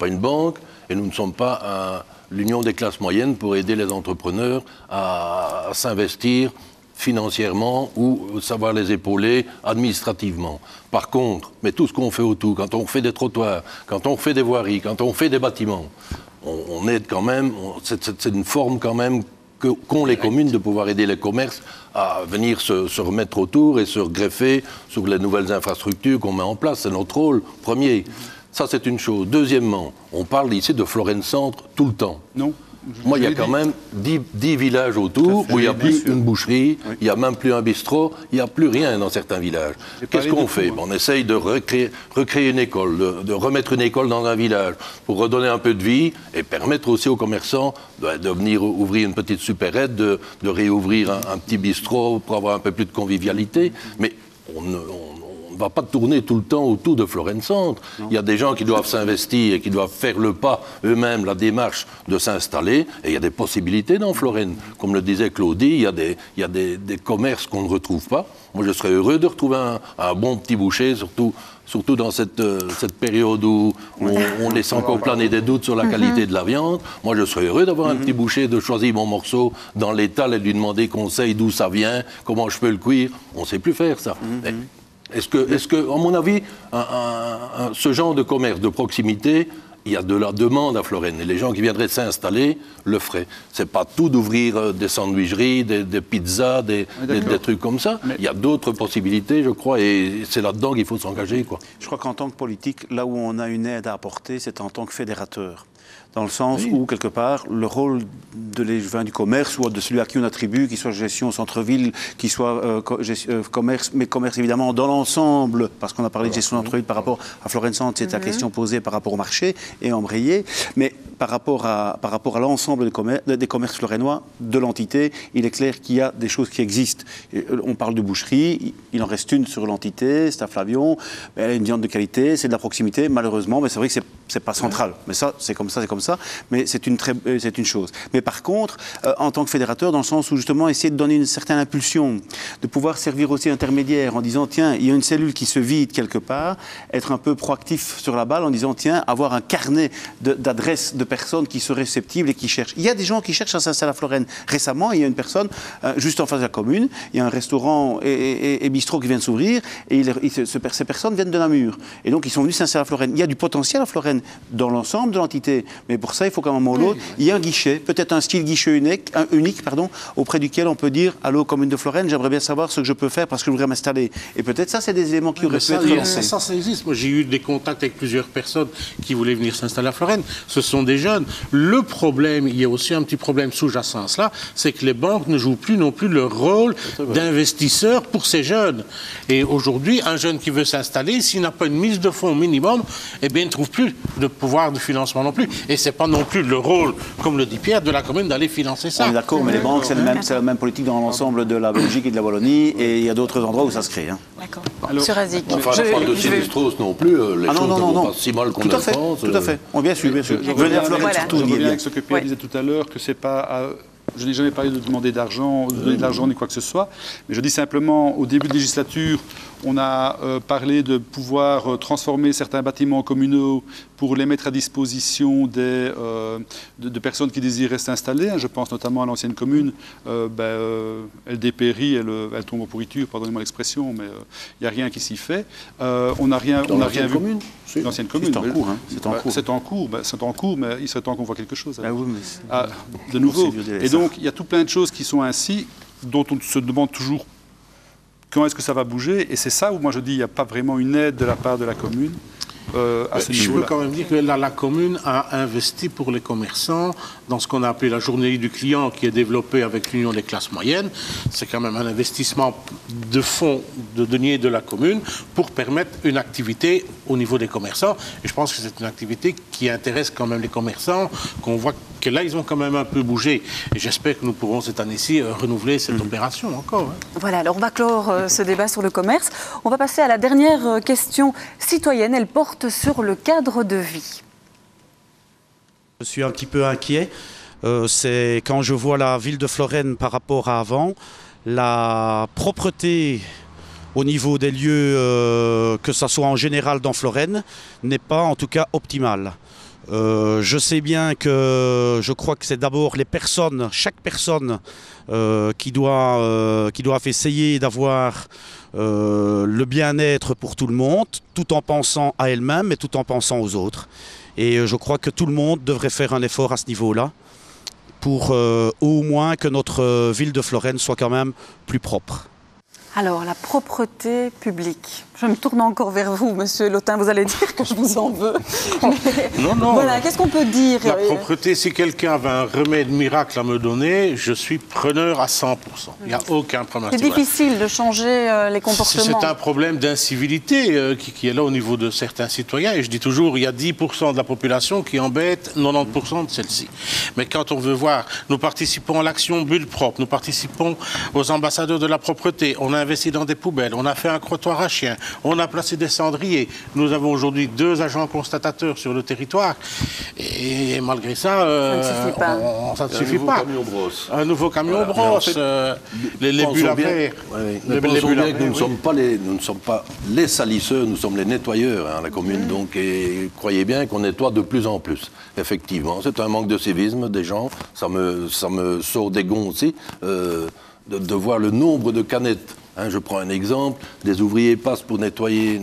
une banque, et nous ne sommes pas l'union des classes moyennes pour aider les entrepreneurs à s'investir financièrement ou savoir les épauler administrativement. Par contre, mais tout ce qu'on fait autour, quand on fait des trottoirs, quand on fait des voiries, quand on fait des bâtiments, on aide quand même, c'est une forme quand même qu'ont les communes de pouvoir aider les commerces à venir se remettre autour et se greffer sur les nouvelles infrastructures qu'on met en place. C'est notre rôle premier. Ça, c'est une chose. Deuxièmement, on parle ici de Florène Centre tout le temps. Non. Moi, il y a quand même 10 villages autour où il n'y a plus une boucherie, il n'y a même plus un bistrot, il n'y a plus rien dans certains villages. Qu'est-ce qu'on fait? On essaye de recréer une école, de remettre une école dans un village pour redonner un peu de vie et permettre aussi aux commerçants de venir ouvrir une petite supérette, de réouvrir un petit bistrot pour avoir un peu plus de convivialité. Mais on ne va pas tourner tout le temps autour de Florène Centre. Il y a des gens qui doivent s'investir et qui doivent faire le pas eux-mêmes, la démarche de s'installer, et il y a des possibilités dans Florène. Comme le disait Claudie, il y a des commerces qu'on ne retrouve pas. Moi, je serais heureux de retrouver un bon petit boucher, surtout dans cette période où on laisse encore planer des doutes sur la qualité de la viande. Moi, je serais heureux d'avoir un petit boucher, de choisir mon morceau dans l'étal et de lui demander conseil d'où ça vient, comment je peux le cuire. On ne sait plus faire ça. Est-ce que, à mon avis, ce genre de commerce de proximité il y a de la demande à Florenne. Et les gens qui viendraient s'installer le feraient. C'est pas tout d'ouvrir des sandwicheries, des pizzas, des trucs comme ça. Mais il y a d'autres possibilités, je crois, et c'est là-dedans qu'il faut s'engager, quoi. Je crois qu'en tant que politique, là où on a une aide à apporter, c'est en tant que fédérateur. Dans le sens où, quelque part, le rôle du commerce ou de celui à qui on attribue, qu'il soit gestion au centre-ville, qu'il soit commerce, mais commerce évidemment dans l'ensemble, parce qu'on a parlé de gestion de centre-ville par rapport à Florence-Centre, c'est la question posée par rapport au marché et embrayé, mais par rapport à l'ensemble des commerces florennois, de l'entité, il est clair qu'il y a des choses qui existent. On parle de boucherie, il en reste une sur l'entité, c'est à Flavion, elle a une viande de qualité, c'est de la proximité, malheureusement, mais c'est vrai que c'est pas central. Mais ça, c'est comme ça, mais c'est une chose. Mais par contre, en tant que fédérateur, dans le sens où justement essayer de donner une certaine impulsion, de pouvoir servir aussi intermédiaire en disant tiens, il y a une cellule qui se vide quelque part, être un peu proactif sur la balle en disant tiens, avoir un carnet d'adresses de personnes qui seraient susceptibles et qui cherchent. Il y a des gens qui cherchent à s'installer à Florenne. Récemment, il y a une personne juste en face de la commune, il y a un restaurant et bistrot qui vient de s'ouvrir et ces personnes viennent de Namur. Et donc ils sont venus s'installer à Florenne. Il y a du potentiel à Florenne dans l'ensemble de l'entité. Mais pour ça, il faut qu'à un moment ou l'autre, il y ait un guichet, peut-être un style guichet unique, auprès duquel on peut dire « Allô, commune de Florenne, j'aimerais bien savoir ce que je peux faire parce que je voudrais m'installer. » Et peut-être ça, c'est des éléments qui auraient pu être lancés. Ça existe. Moi, j'ai eu des contacts avec plusieurs personnes qui voulaient venir s'installer à Florenne. Ce sont des jeunes. Le problème, il y a aussi un petit problème sous-jacent à cela, c'est que les banques ne jouent plus non plus leur rôle d'investisseur pour ces jeunes. Et aujourd'hui, un jeune qui veut s'installer, s'il n'a pas une mise de fonds minimum, eh bien, il ne trouve plus de pouvoir de financement non plus. Et c'est pas non plus le rôle, comme le dit Pierre, de la commune d'aller financer ça. On est d'accord, mais les banques, c'est la même politique dans l'ensemble de la Belgique et de la Wallonie, et il y a d'autres endroits où ça se crée. Hein. D'accord. Monsieur Razik. Enfin, pas de Sinistros non plus, les choses ne vont pas si mal qu'on le pense. Tout à fait. Bien sûr, bien sûr. Venez à Florence surtout. Je reviens avec ce que Pierre disait tout à l'heure, que c'est pas... Je n'ai jamais parlé de demander d'argent, de donner de l'argent ni quoi que ce soit, mais je dis simplement, au début de législature, on a parlé de pouvoir transformer certains bâtiments communaux pour les mettre à disposition de personnes qui désiraient s'installer. Je pense notamment à l'ancienne commune. Elle dépérit, elle tombe en pourriture, pardonnez-moi l'expression, mais il n'y a rien qui s'y fait. On n'a rien vu. Commune l'ancienne commune. C'est en cours. C'est en cours, mais il serait temps qu'on voit quelque chose. Oui, de nouveau. Et donc, il y a tout plein de choses qui sont ainsi, dont on se demande toujours quand est-ce que ça va bouger. Et c'est ça où moi je dis qu'il n'y a pas vraiment une aide de la part de la commune. Je veux quand même dire que la commune a investi pour les commerçants dans ce qu'on a appelé la journée du client qui est développée avec l'Union des classes moyennes. C'est quand même un investissement de fonds de deniers de la commune pour permettre une activité au niveau des commerçants. Et je pense que c'est une activité qui intéresse quand même les commerçants, qu'on voit que là, ils ont quand même un peu bougé. Et j'espère que nous pourrons cette année-ci renouveler cette opération encore. Voilà, alors on va clore ce débat sur le commerce. On va passer à la dernière question citoyenne. Elle porte sur le cadre de vie. Je suis un petit peu inquiet. C'est quand je vois la ville de Florenne par rapport à avant, la propreté au niveau des lieux, que ce soit en général dans Florenne, n'est pas en tout cas optimale. Je sais bien que je crois que c'est d'abord les personnes, chaque personne qui doivent essayer d'avoir le bien-être pour tout le monde, tout en pensant à elle-même et tout en pensant aux autres. Et je crois que tout le monde devrait faire un effort à ce niveau-là pour au moins que notre ville de Florenne soit quand même plus propre. Alors, la propreté publique. Je me tourne encore vers vous, Monsieur Lotin. Vous allez dire que je vous en veux. Non, non. Voilà, qu'est-ce qu'on peut dire? La propreté, si quelqu'un avait un remède miracle à me donner, je suis preneur à 100%. Il n'y a aucun problème. C'est difficile de changer les comportements. C'est un problème d'incivilité qui est là au niveau de certains citoyens. Et je dis toujours, il y a 10% de la population qui embête 90% de celle-ci. Mais quand on veut voir, nous participons à l'action Bulle Propre, nous participons aux ambassadeurs de la propreté, on a investi dans des poubelles, on a fait un crottoir à chiens, on a placé des cendriers. Nous avons aujourd'hui 2 agents constatateurs sur le territoire. Et malgré ça, ça ne suffit pas. Un nouveau camion brosse. Les bulles à verre. Pensons bien que nous ne sommes pas les salisseurs, nous sommes les nettoyeurs à la commune. Donc, et croyez bien qu'on nettoie de plus en plus. Effectivement, c'est un manque de civisme des gens. Ça me sort des gonds aussi de voir le nombre de canettes. Je prends un exemple, des ouvriers passent pour nettoyer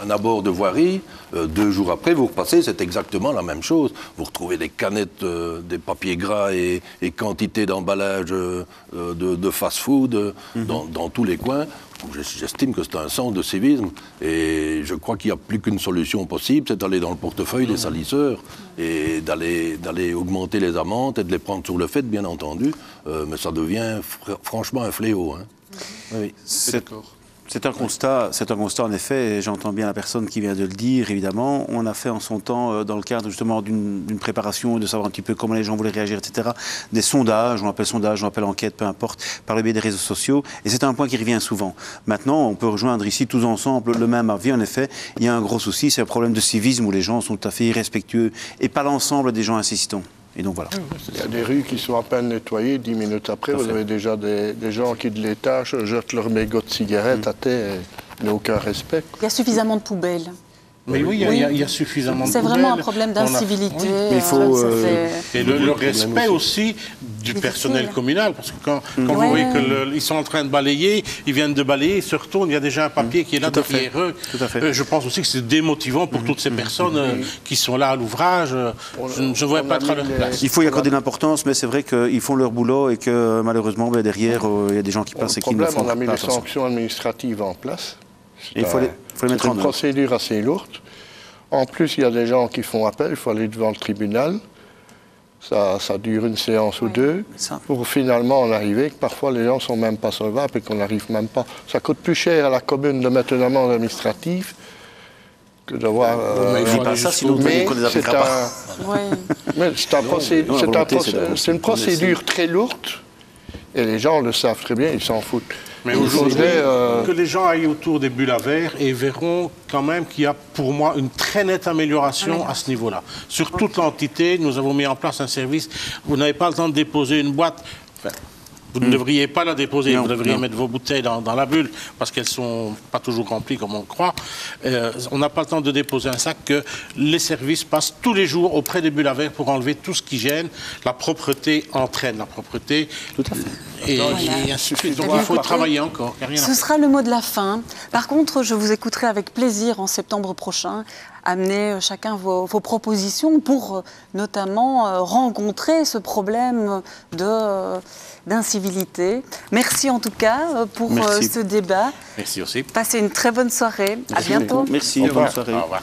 un abord de voirie, 2 jours après, vous repassez, c'est exactement la même chose. Vous retrouvez des canettes, des papiers gras et quantité d'emballage de fast-food dans tous les coins. J'estime que c'est un sens de civisme et je crois qu'il n'y a plus qu'une solution possible, c'est d'aller dans le portefeuille des salisseurs et d'aller augmenter les amendes et de les prendre sur le fait, bien entendu. Mais ça devient franchement un fléau. Hein. Oui. C'est un constat en effet, et j'entends bien la personne qui vient de le dire, évidemment. On a fait en son temps, dans le cadre justement d'une préparation, de savoir un petit peu comment les gens voulaient réagir, etc., des sondages, on appelle enquête, peu importe, par le biais des réseaux sociaux, et c'est un point qui revient souvent. Maintenant, on peut rejoindre ici tous ensemble le même avis, en effet, il y a un gros souci, c'est un problème de civisme où les gens sont tout à fait irrespectueux, et pas l'ensemble des gens insistants. Et donc voilà. Il y a des rues qui sont à peine nettoyées, 10 minutes après, vous avez déjà des gens qui de l'étage jettent leur mégot de cigarette à terre et n'ont aucun respect. Il y a suffisamment de poubelles. Mais oui, il y a suffisamment de poubelles. C'est vraiment un problème d'incivilité. Il faut et le respect aussi du personnel communal, parce que quand vous voyez qu'ils sont en train de balayer, ils viennent de balayer, ils se retournent, il y a déjà un papier qui est là derrière eux. Je pense aussi que c'est démotivant pour toutes ces personnes qui sont là à l'ouvrage. Je ne vois pas être à leur place. Il faut y accorder l'importance, mais c'est vrai qu'ils font leur boulot et que malheureusement, derrière, il y a des gens qui passent et qui ne font pas attention. On a mis les sanctions administratives en place. Il faut les mettre en œuvre. C'est une procédure assez lourde. En plus, il y a des gens qui font appel, il faut aller devant le tribunal. Ça dure une séance ou deux pour finalement en arriver que parfois les gens ne sont même pas solvables et qu'on n'arrive même pas. Ça coûte plus cher à la commune de mettre une amende administrative que d'avoir... c'est une procédure très lourde et les gens le savent très bien, ils s'en foutent. Mais aujourd'hui, que les gens aillent autour des bulles à verre et verront quand même qu'il y a pour moi une très nette amélioration à ce niveau-là. Sur toute l'entité, nous avons mis en place un service. Vous n'avez pas le temps de déposer une boîte. Enfin, vous ne devriez pas la déposer, vous devriez mettre vos bouteilles dans la bulle parce qu'elles ne sont pas toujours remplies comme on le croit. On n'a pas le temps de déposer un sac que les services passent tous les jours auprès des bulles à verre pour enlever tout ce qui gêne. La propreté entraîne la propreté. Tout à fait. Et il suffit. Donc il faut travailler encore. Ce sera le mot de la fin. Par contre, je vous écouterai avec plaisir en septembre prochain. Amener chacun vos propositions pour notamment rencontrer ce problème d'incivilité. Merci en tout cas pour ce débat. Merci aussi. Passez une très bonne soirée. À bientôt. Merci, bonne soirée. Au revoir.